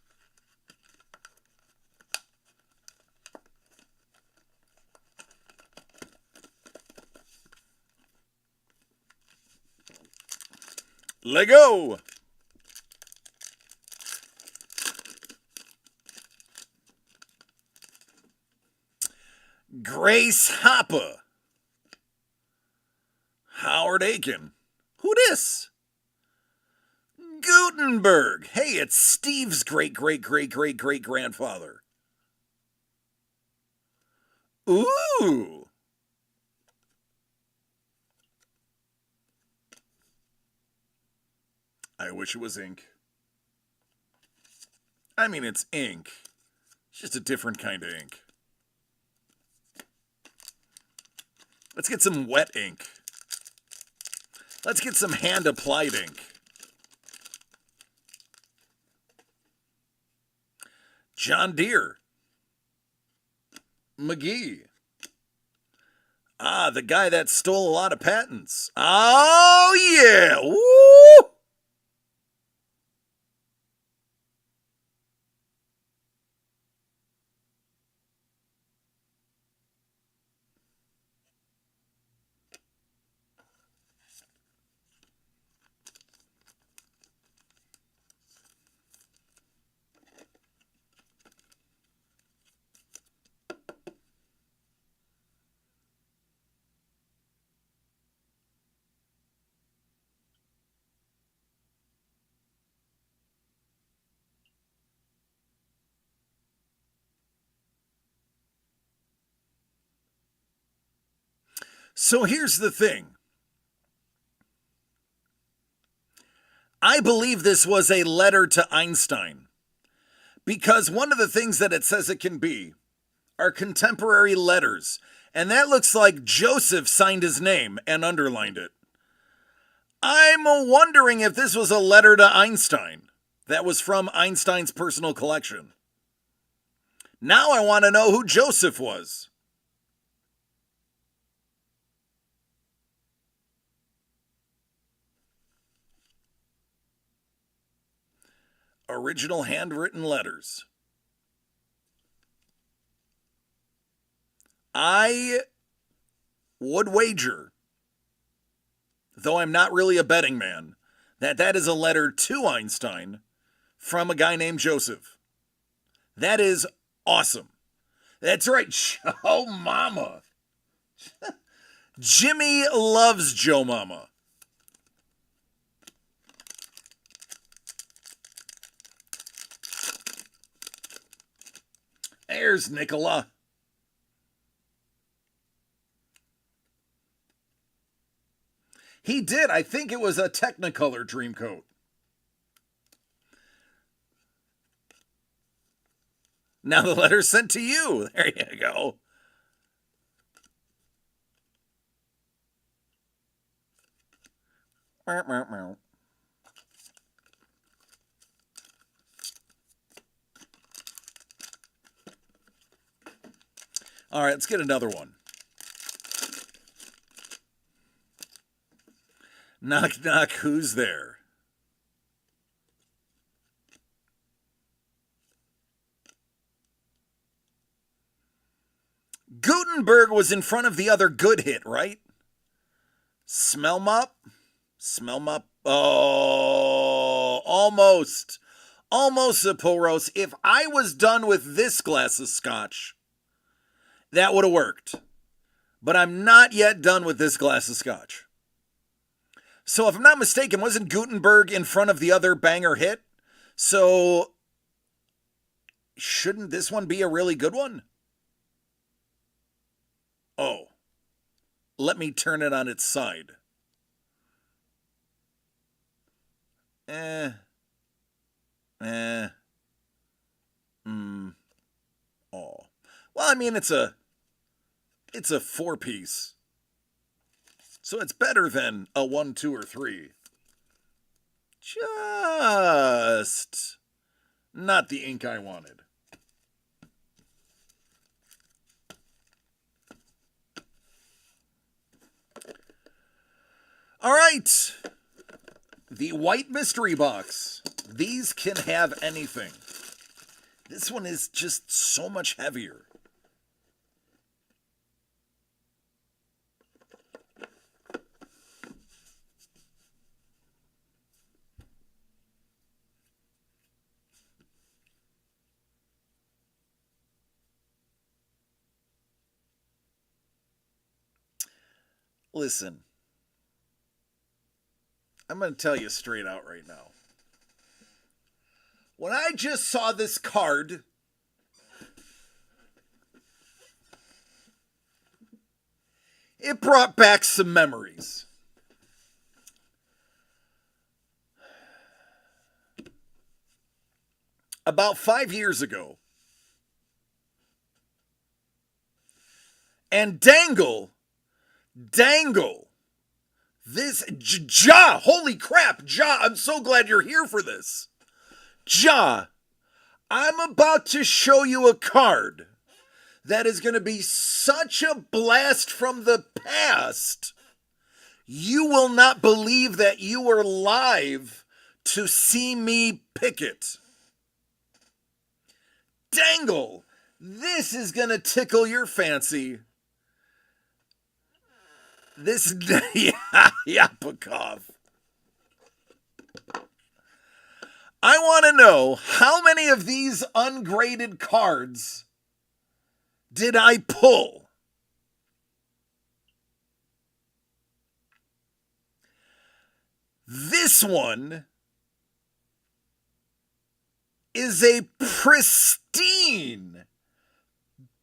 Lego. Grace Hopper. Howard Aiken. Who dis? Gutenberg. Hey, it's Steve's great-great-great-great-great-grandfather. Ooh. I wish it was ink. I mean, it's ink. It's just a different kind of ink. Let's get some wet ink. Let's get some hand-applied ink. John Deere. McGee. Ah, the guy that stole a lot of patents. Oh, yeah. Woo! So here's the thing. I believe this was a letter to Einstein, because one of the things that it says it can be are contemporary letters, and that looks like Joseph signed his name and underlined it. I'm wondering if this was a letter to Einstein that was from Einstein's personal collection. Now I want to know who Joseph was. Original handwritten letters. I would wager, though I'm not really a betting man, that is a letter to Einstein from a guy named Joseph. That is awesome. That's right, Joe Mama. Jimmy loves Joe Mama. There's Nicola. He did. I think it was a Technicolor Dreamcoat. Now the letter's sent to you. There you go. All right, let's get another one. Knock, knock, who's there? Gutenberg was in front of the other good hit, right? Smell mop? Smell mop? Oh, almost. Almost a Poros. If I was done with this glass of scotch, that would have worked. But I'm not yet done with this glass of scotch. So if I'm not mistaken, wasn't Gutenberg in front of the other banger hit? So shouldn't this one be a really good one? Oh, let me turn it on its side. Eh. Eh. Oh. Well, I mean, it's a 4-piece. So it's better than a 1, 2, or 3. Just not the ink I wanted. All right. The white mystery box. These can have anything. This one is just so much heavier. Listen, I'm going to tell you straight out right now. When I just saw this card, it brought back some memories. About 5 years ago, and Dangle, this Ja, holy crap, Ja, I'm so glad you're here for this. Ja, I'm about to show you a card that is going to be such a blast from the past. You will not believe that you were live to see me pick it. Dangle, this is going to tickle your fancy. This, Yapikov. I want to know how many of these ungraded cards did I pull? This one is a pristine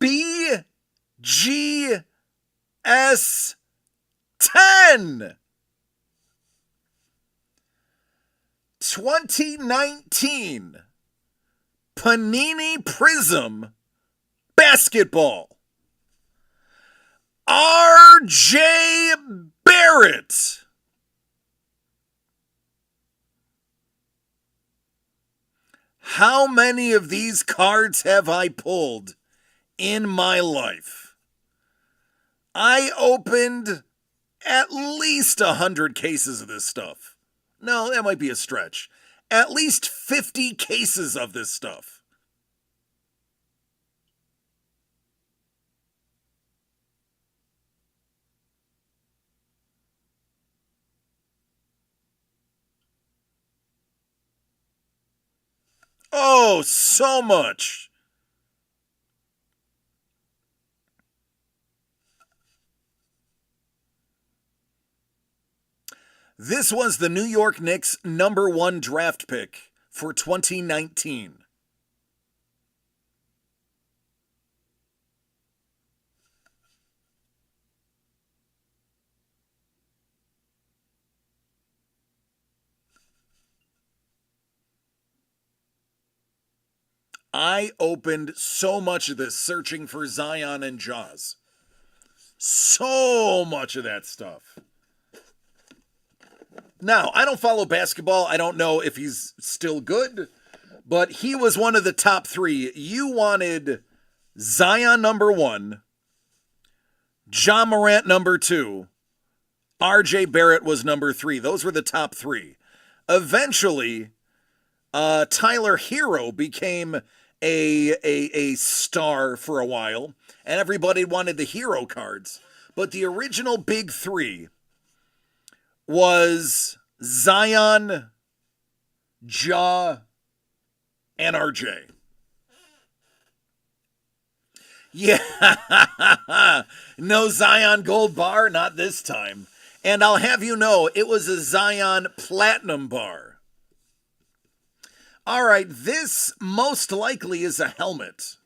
BGS 10. 2019 Panini Prism Basketball. R.J. Barrett. How many of these cards have I pulled in my life? I opened at least 100 cases of this stuff. No, that might be a stretch. At least 50 cases of this stuff. Oh, so much. This was the New York Knicks #1 draft pick for 2019. I opened so much of this searching for Zion and Jaws. So much of that stuff. Now, I don't follow basketball. I don't know if he's still good, but he was one of the top 3. You wanted Zion #1, Ja Morant #2, R.J. Barrett was #3. Those were the top 3. Eventually, Tyler Hero became a star for a while, and everybody wanted the Hero cards. But the original big 3 was Zion, Ja, and RJ. Yeah, no Zion gold bar, not this time. And I'll have you know, it was a Zion Platinum bar. All right, this most likely is a helmet.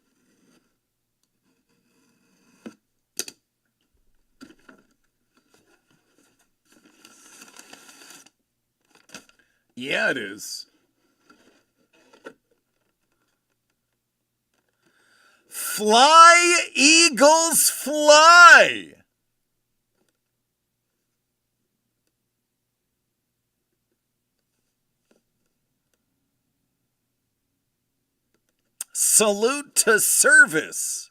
Yeah, it is. Fly, Eagles, fly! Salute to service.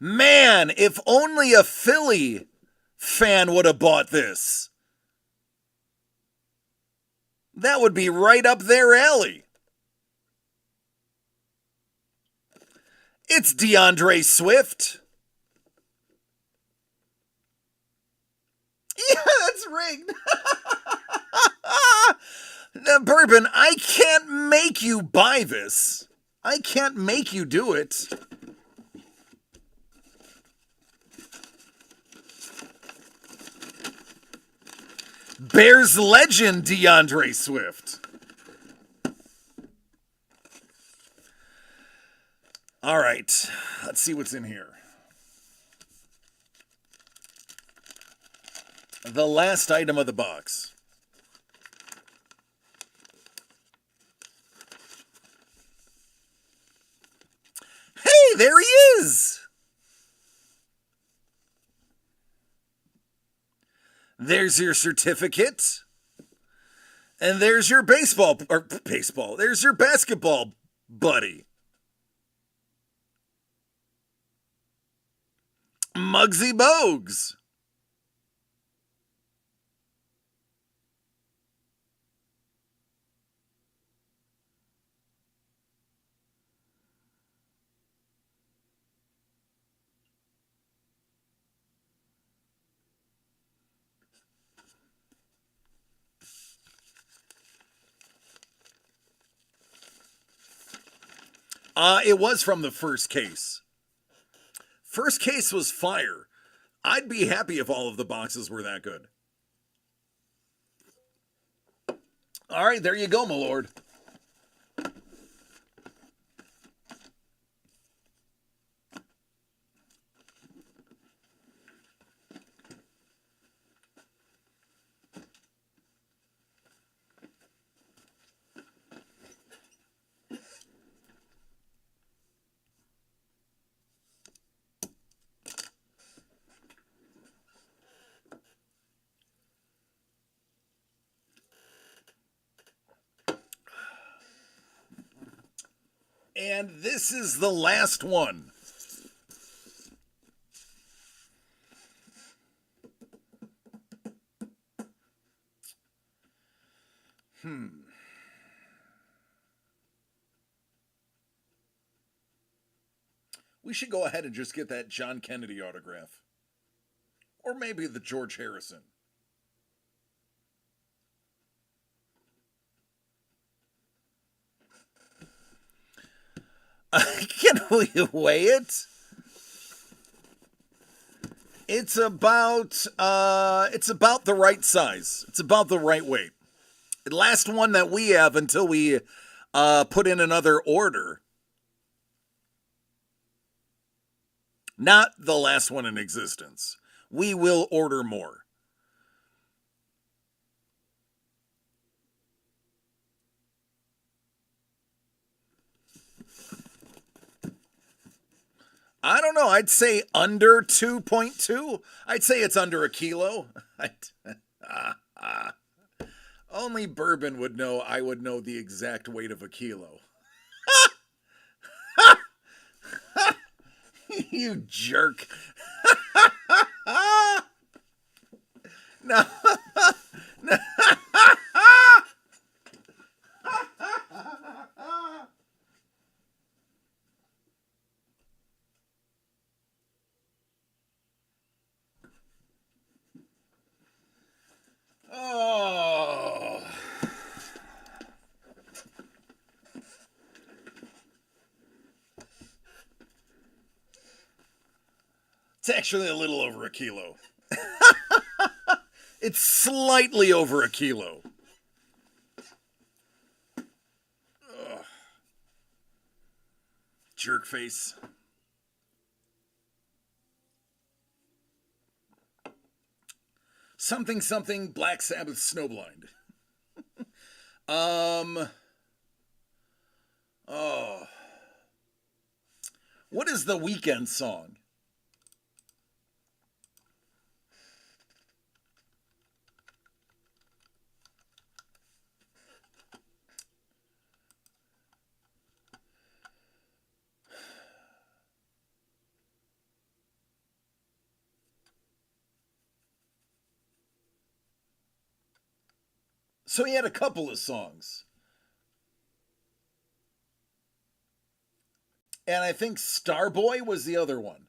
Man, if only a Philly fan would have bought this. That would be right up their alley. It's DeAndre Swift. Yeah, that's rigged. Now, Bourbon, I can't make you buy this. I can't make you do it. Bears legend DeAndre Swift. All right, let's see what's in here. The last item of the box. Hey, there he is! There's your certificate. And there's your there's your basketball buddy. Muggsy Bogues. It was from the first case. First case was fire. I'd be happy if all of the boxes were that good. All right, there you go, my lord. And this is the last one. We should go ahead and just get that John Kennedy autograph. Or maybe the George Harrison. Can we weigh it? It's about the right size. It's about the right weight. The last one that we have until we put in another order. Not the last one in existence. We will order more. I don't know. I'd say under 2.2. I'd say it's under a kilo. Only Bourbon would know. I would know the exact weight of a kilo. You jerk. No. Oh. It's actually a little over a kilo. It's slightly over a kilo. Ugh. Jerk face. Something something Black Sabbath Snowblind. Oh. What is the Weekend song? So he had a couple of songs. And I think Starboy was the other one.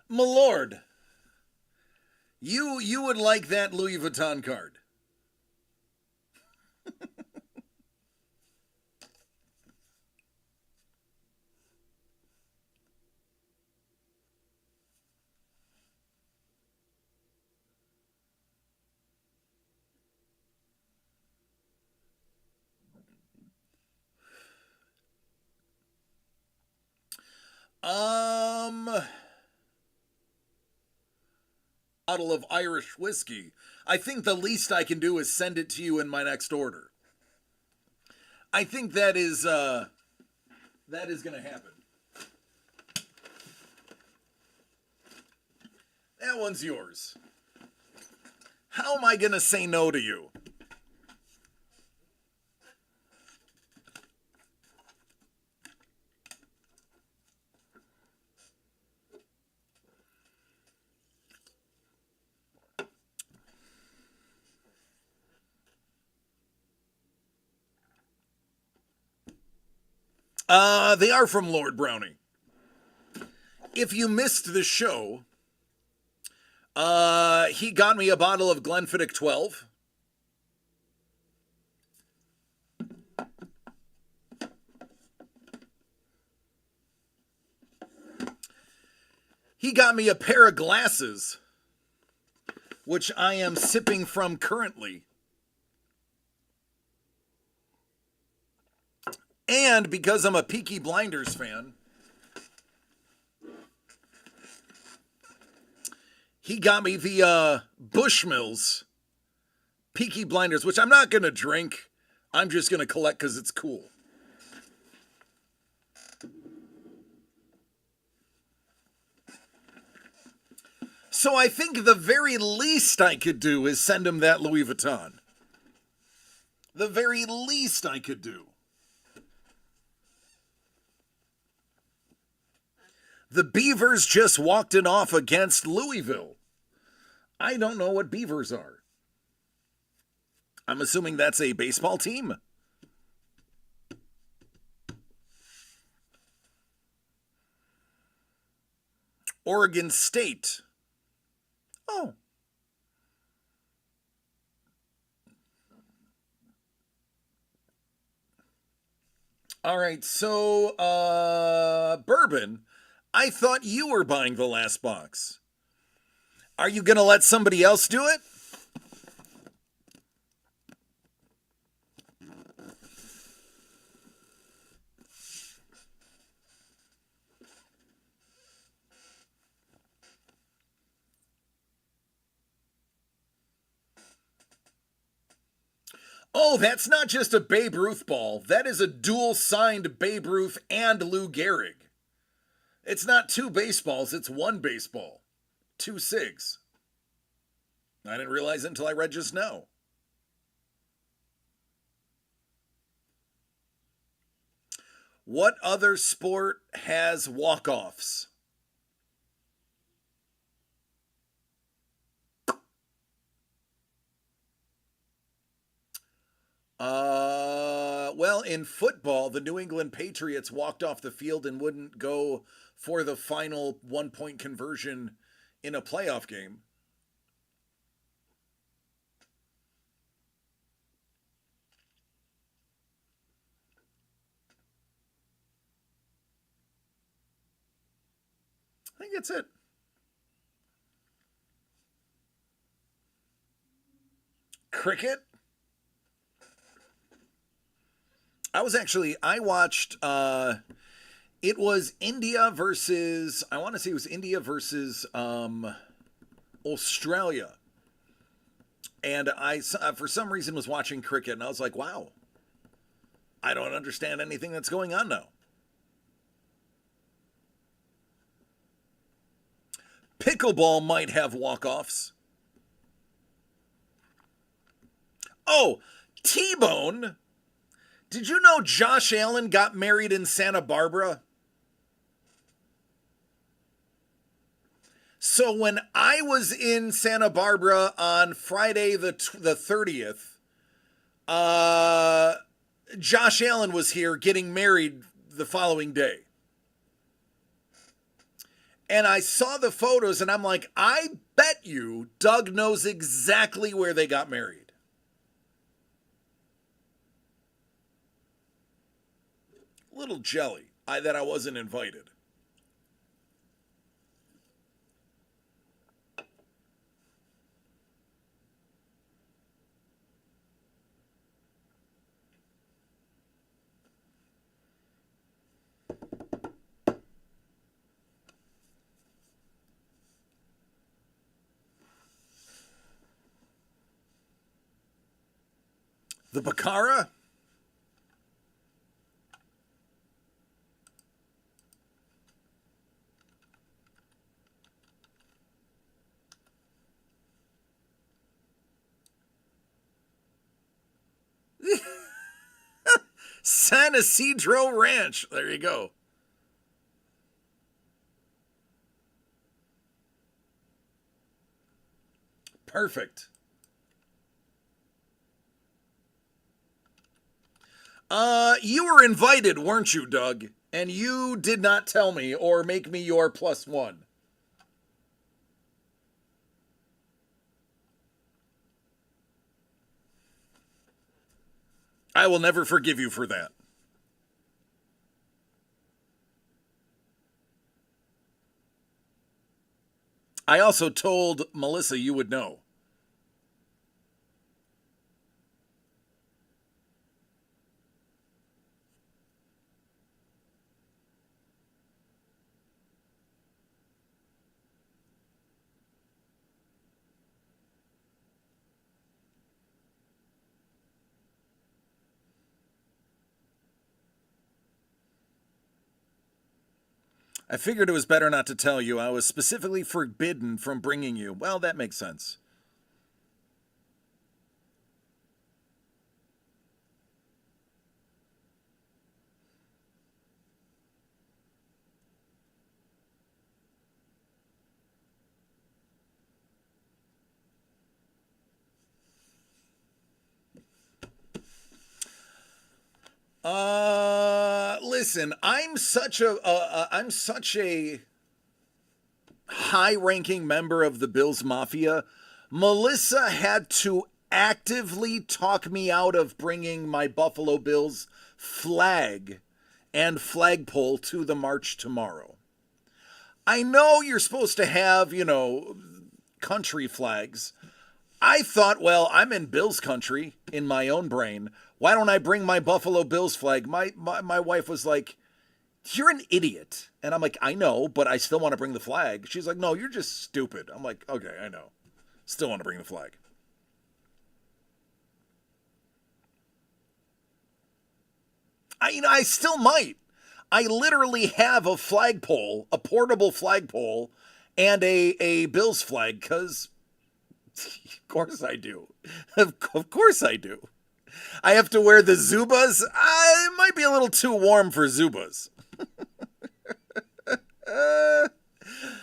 My lord. You would like that Louis Vuitton card. Bottle of Irish whiskey. I think the least I can do is send it to you in my next order. I think that is going to happen. That one's yours. How am I going to say no to you? They are from Lord Brownie. If you missed the show, he got me a bottle of Glenfiddich 12. He got me a pair of glasses, which I am sipping from currently. And because I'm a Peaky Blinders fan, he got me the Bushmills Peaky Blinders, which I'm not going to drink. I'm just going to collect because it's cool. So I think the very least I could do is send him that Louis Vuitton. The very least I could do. The Beavers just walked it off against Louisville. I don't know what Beavers are. I'm assuming that's a baseball team. Oregon State. Oh. All right, so bourbon. I thought you were buying the last box. Are you going to let somebody else do it? Oh, that's not just a Babe Ruth ball. That is a dual-signed Babe Ruth and Lou Gehrig. It's not two baseballs, it's one baseball. 2 cigs. I didn't realize it until I read just now. What other sport has walk-offs? Well, in football, the New England Patriots walked off the field and wouldn't go for the final 1-point conversion in a playoff game. I think that's it. Cricket. I watched, it was India versus, I want to say it was India versus Australia. And I, for some reason, was watching cricket, and I was like, wow, I don't understand anything that's going on now. Pickleball might have walk-offs. Oh, T-Bone. Did you know Josh Allen got married in Santa Barbara? So when I was in Santa Barbara on Friday the 30th, Josh Allen was here getting married the following day. And I saw the photos and I'm like, I bet you Doug knows exactly where they got married. Little jelly that I wasn't invited. The Baccara? San Isidro Ranch. There you go. Perfect. You were invited, weren't you, Doug? And you did not tell me or make me your +1. I will never forgive you for that. I also told Melissa you would know. I figured it was better not to tell you. I was specifically forbidden from bringing you. Well, that makes sense. Listen, I'm such a high-ranking member of the Bills Mafia. Melissa had to actively talk me out of bringing my Buffalo Bills flag and flagpole to the march tomorrow. I know you're supposed to have, country flags. I thought, well, I'm in Bills country in my own brain. Why don't I bring my Buffalo Bills flag? My wife was like, you're an idiot. And I'm like, I know, but I still want to bring the flag. She's like, no, you're just stupid. I'm like, okay, I know. Still want to bring the flag. I still might. I literally have a flagpole, a portable flagpole, and a Bills flag, because of course I do. Of course I do. I have to wear the Zubas. It might be a little too warm for Zubas.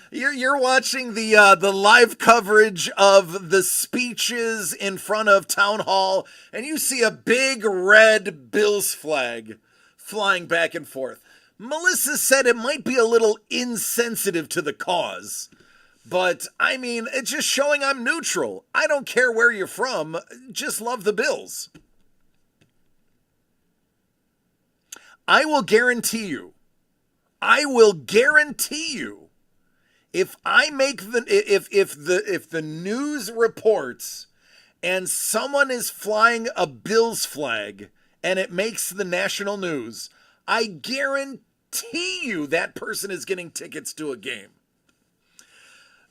You're watching the live coverage of the speeches in front of Town Hall, and you see a big red Bills flag flying back and forth. Melissa said it might be a little insensitive to the cause. But, I mean, it's just showing I'm neutral. I don't care where you're from. Just love the Bills. I will guarantee you If I make the if the news reports and someone is flying a Bills flag and it makes the national news, I guarantee you that person is getting tickets to a game.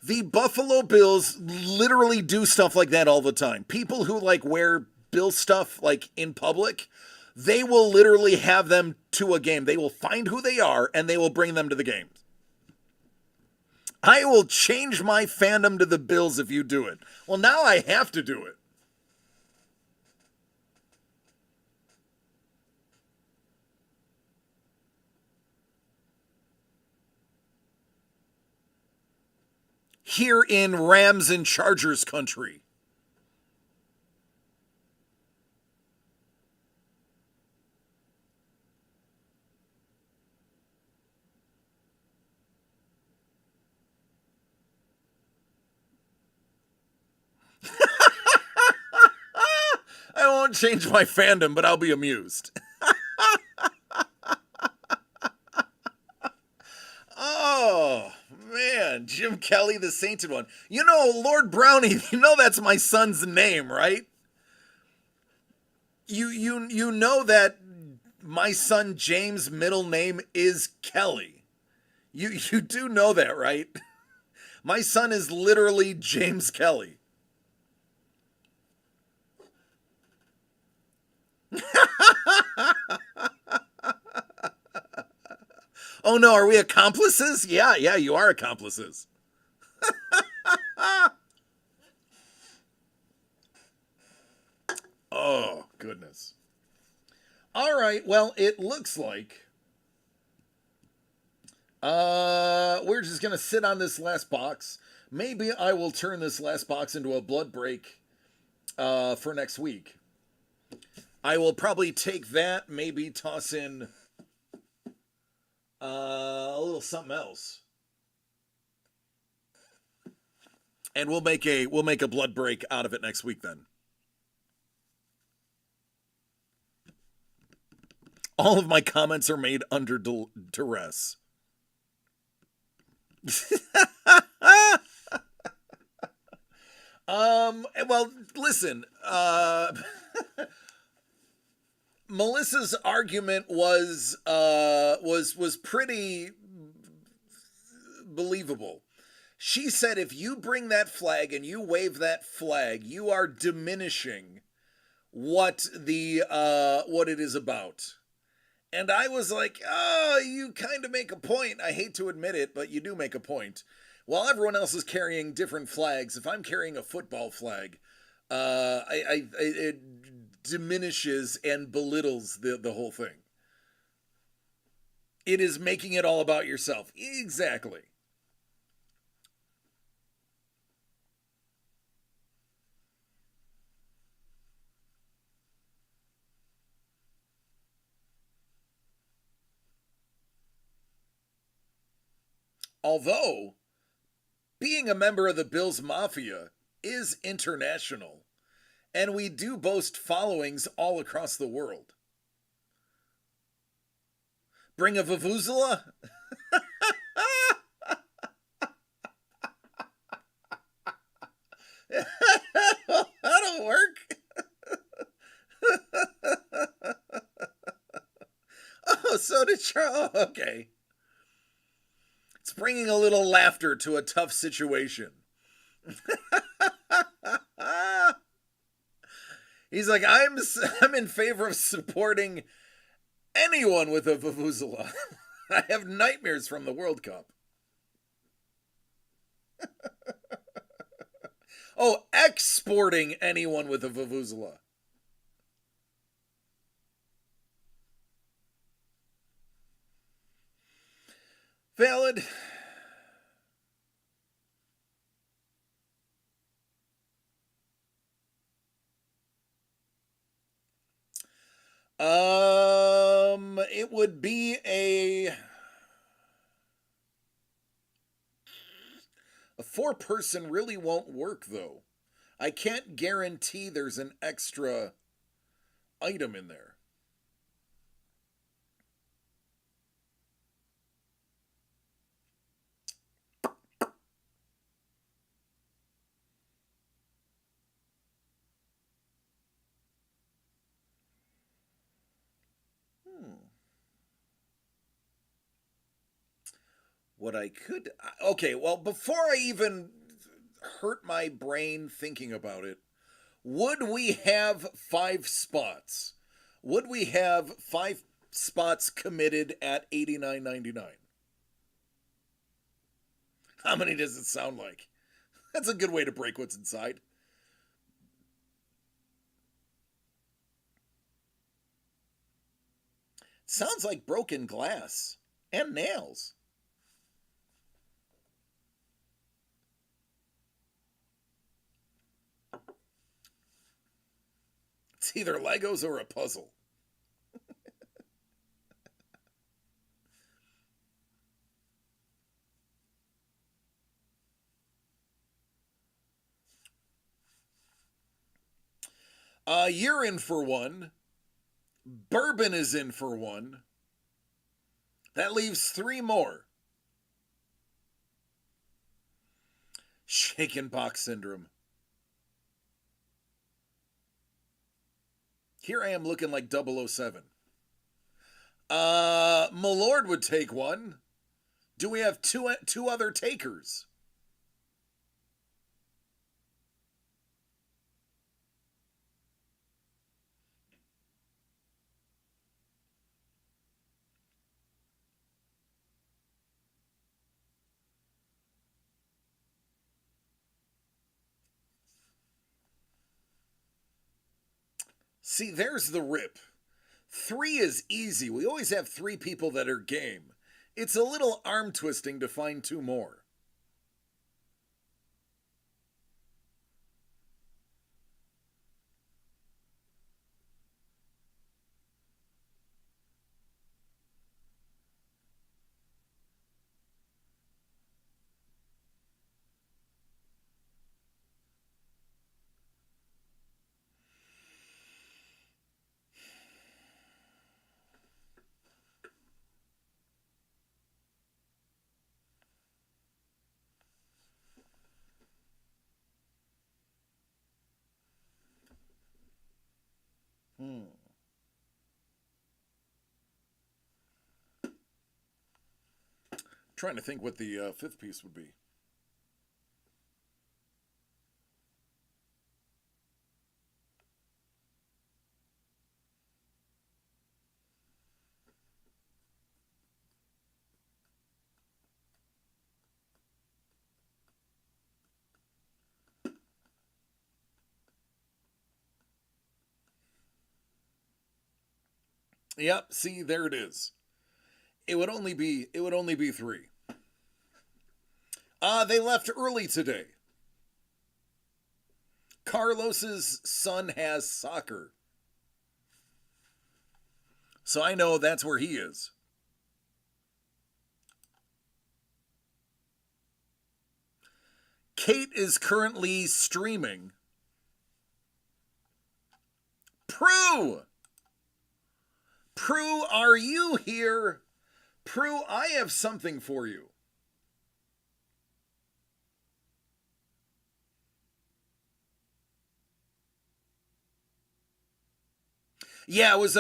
The Buffalo Bills literally do stuff like that all the time. People who like wear Bill stuff like in public, they will literally have them to a game. They will find who they are and they will bring them to the game. I will change my fandom to the Bills if you do it. Well, now I have to do it. Here in Rams and Chargers country. I won't change my fandom, but I'll be amused. Oh, man. Jim Kelly, the Sainted One. You know, Lord Brownie, you know that's my son's name, right? You know that my son James' middle name is Kelly. You do know that, right? My son is literally James Kelly. Oh no, are we accomplices? Yeah, you are accomplices. Oh, goodness. All right, well, it looks like we're just going to sit on this last box. Maybe I will turn this last box into a blood break for next week. I will probably take that, maybe toss in a little something else. And we'll make a blood break out of it next week then. All of my comments are made under duress. Well, listen, Melissa's argument was pretty believable. She said if you bring that flag and you wave that flag, you are diminishing what it is about. And I was like, oh, you kind of make a point. I hate to admit it, but you do make a point. While everyone else is carrying different flags, if I'm carrying a football flag, it diminishes and belittles the whole thing. It is making it all about yourself. Exactly. Although, being a member of the Bills Mafia is international, and we do boast followings all across the world. Bring a vuvuzela? That'll work. Oh, so did Charles. Oh, okay. It's bringing a little laughter to a tough situation. He's like, I'm in favor of supporting anyone with a vuvuzela. I have nightmares from the World Cup. Oh, exporting anyone with a vuvuzela. Valid. It would be a 4-person really won't work though. I can't guarantee there's an extra item in there. What I could. Okay, well, before I even hurt my brain thinking about it, would we have 5 spots? Would we have 5 spots committed at 89.99? How many does it sound like? That's a good way to break what's inside. Sounds like broken glass and nails. It's either Legos or a puzzle. You're in for one. Bourbon is in for one. That leaves 3 more. Shaken box syndrome. Here I am looking like 007. Malord would take one. Do we have two other takers? See, there's the rip. 3 is easy. We always have 3 people that are game. It's a little arm twisting to find 2 more. Hmm. Trying to think what the 5th piece would be. Yep, see, there it is. It would only be 3. They left early today. Carlos's son has soccer. So I know that's where he is. Kate is currently streaming. Prue! Prue, are you here? Prue, I have something for you. Yeah, it was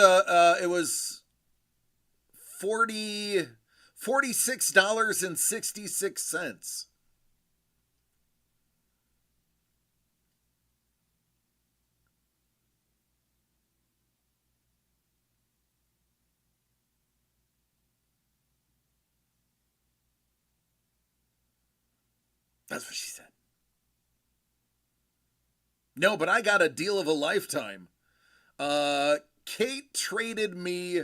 46.66. That's what she said. No, but I got a deal of a lifetime. Kate traded me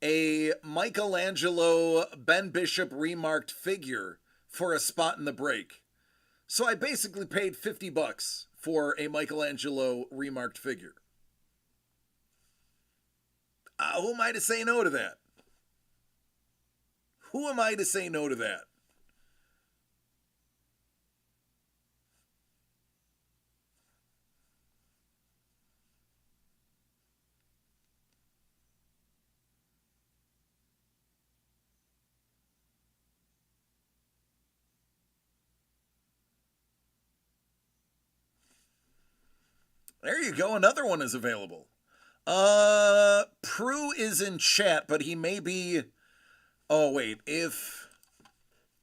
a Michelangelo Ben Bishop remarked figure for a spot in the break. So I basically paid $50 for a Michelangelo remarked figure. Who am I to say no to that? Who am I to say no to that? There you go. Another one is available. Prue is in chat, but he may be. Oh wait, if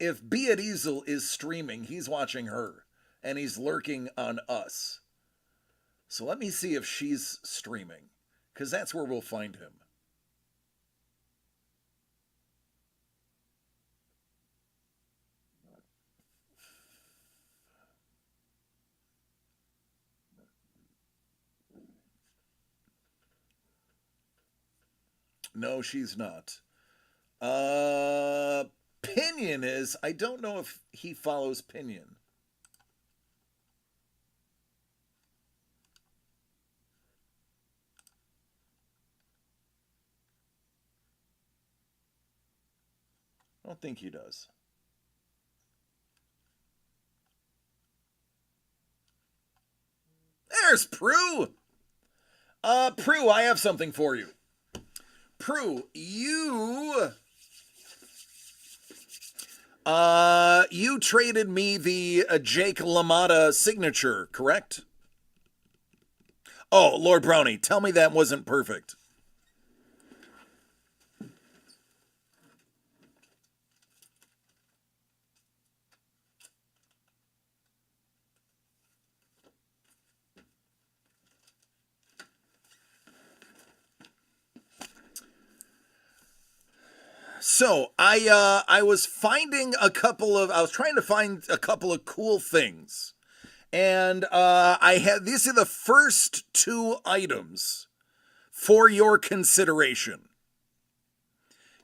if Be at Easel is streaming, he's watching her, and he's lurking on us. So let me see if she's streaming, because that's where we'll find him. No, she's not. Pinion is. I don't know if he follows Pinion. I don't think he does. There's Prue. Prue, I have something for you. Prue, you traded me the Jake LaMotta signature, correct? Oh, Lord Brownie, tell me that wasn't perfect. So I was finding I was trying to find a couple of cool things, and these are the first two items for your consideration.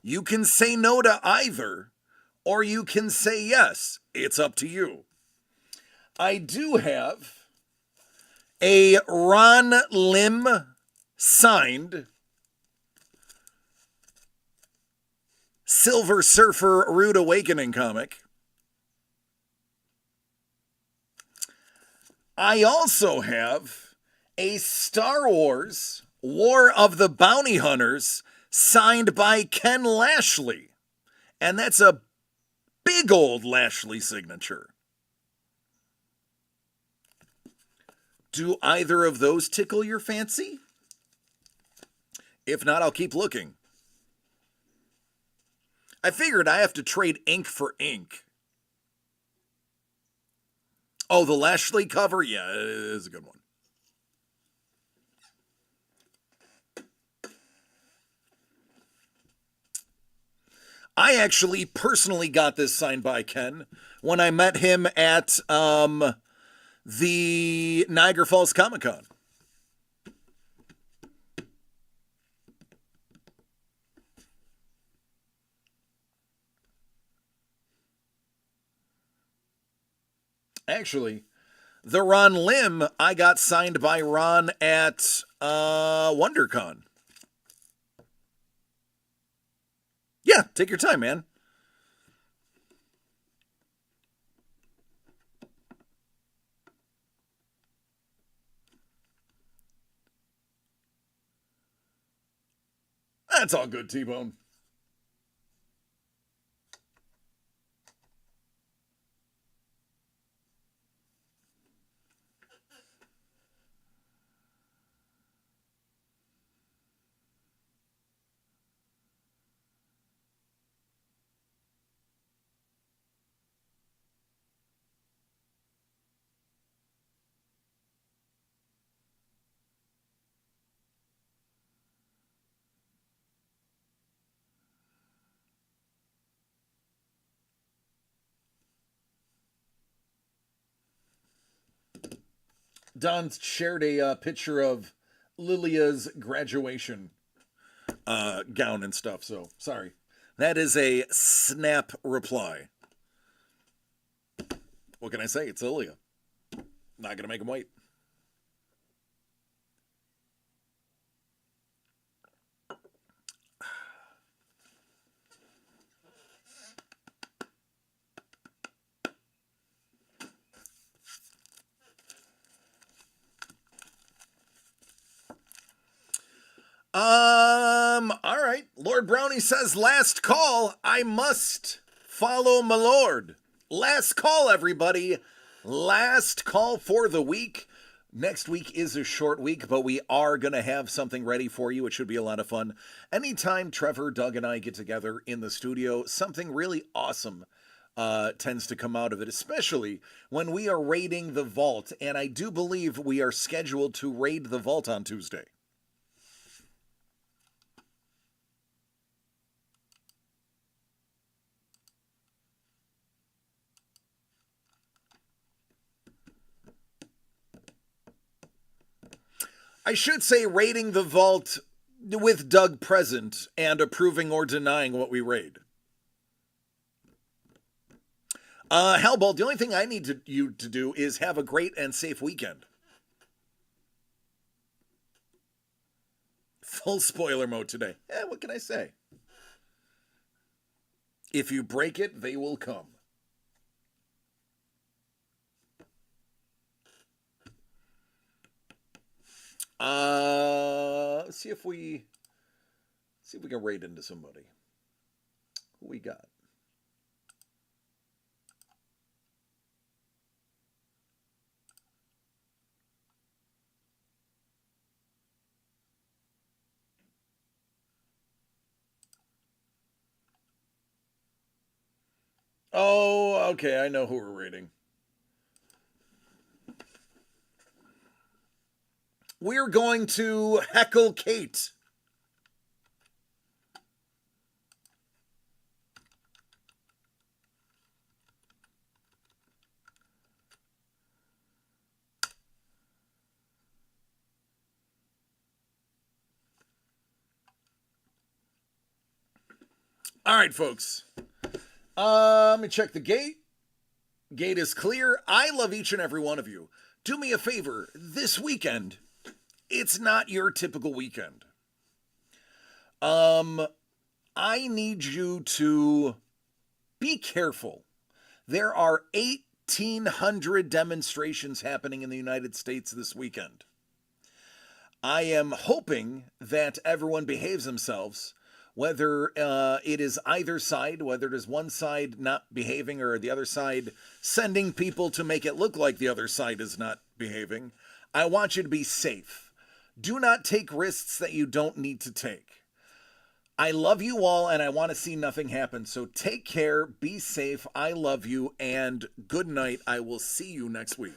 You can say no to either, or you can say yes. It's up to you. I do have a Ron Lim signed Silver Surfer Rude Awakening comic. I also have a Star Wars War of the Bounty Hunters signed by Ken Lashley. And that's a big old Lashley signature. Do either of those tickle your fancy? If not, I'll keep looking. I figured I have to trade ink for ink. Oh, the Lashley cover? Yeah, it is a good one. I actually personally got this signed by Ken when I met him at the Niagara Falls Comic Con. Actually, the Ron Lim I got signed by Ron at WonderCon. Yeah, take your time, man. That's all good, T-Bone. Don shared a picture of Lilia's graduation gown and stuff, so sorry. That is a snap reply. What can I say? It's Lilia. Not going to make him wait. All right. Lord Brownie says, last call. I must follow my lord. Last call, everybody. Last call for the week. Next week is a short week, but we are going to have something ready for you. It should be a lot of fun. Anytime Trevor, Doug, and I get together in the studio, something really awesome tends to come out of it, especially when we are raiding the vault. And I do believe we are scheduled to raid the vault on Tuesday. I should say raiding the vault with Doug present and approving or denying what we raid. Hellbolt, the only thing I need you to do is have a great and safe weekend. Full spoiler mode today. What can I say? If you break it, they will come. Let's see if we can raid into somebody. Who we got? Oh, okay, I know who we're raiding. We're going to heckle Kate. All right, folks. Let me check the gate. Gate is clear. I love each and every one of you. Do me a favor. This weekend, it's not your typical weekend. I need you to be careful. There are 1,800 demonstrations happening in the United States this weekend. I am hoping that everyone behaves themselves, whether it is either side, whether it is one side not behaving or the other side sending people to make it look like the other side is not behaving. I want you to be safe. Do not take risks that you don't need to take. I love you all, and I want to see nothing happen. So take care, be safe, I love you, and good night. I will see you next week.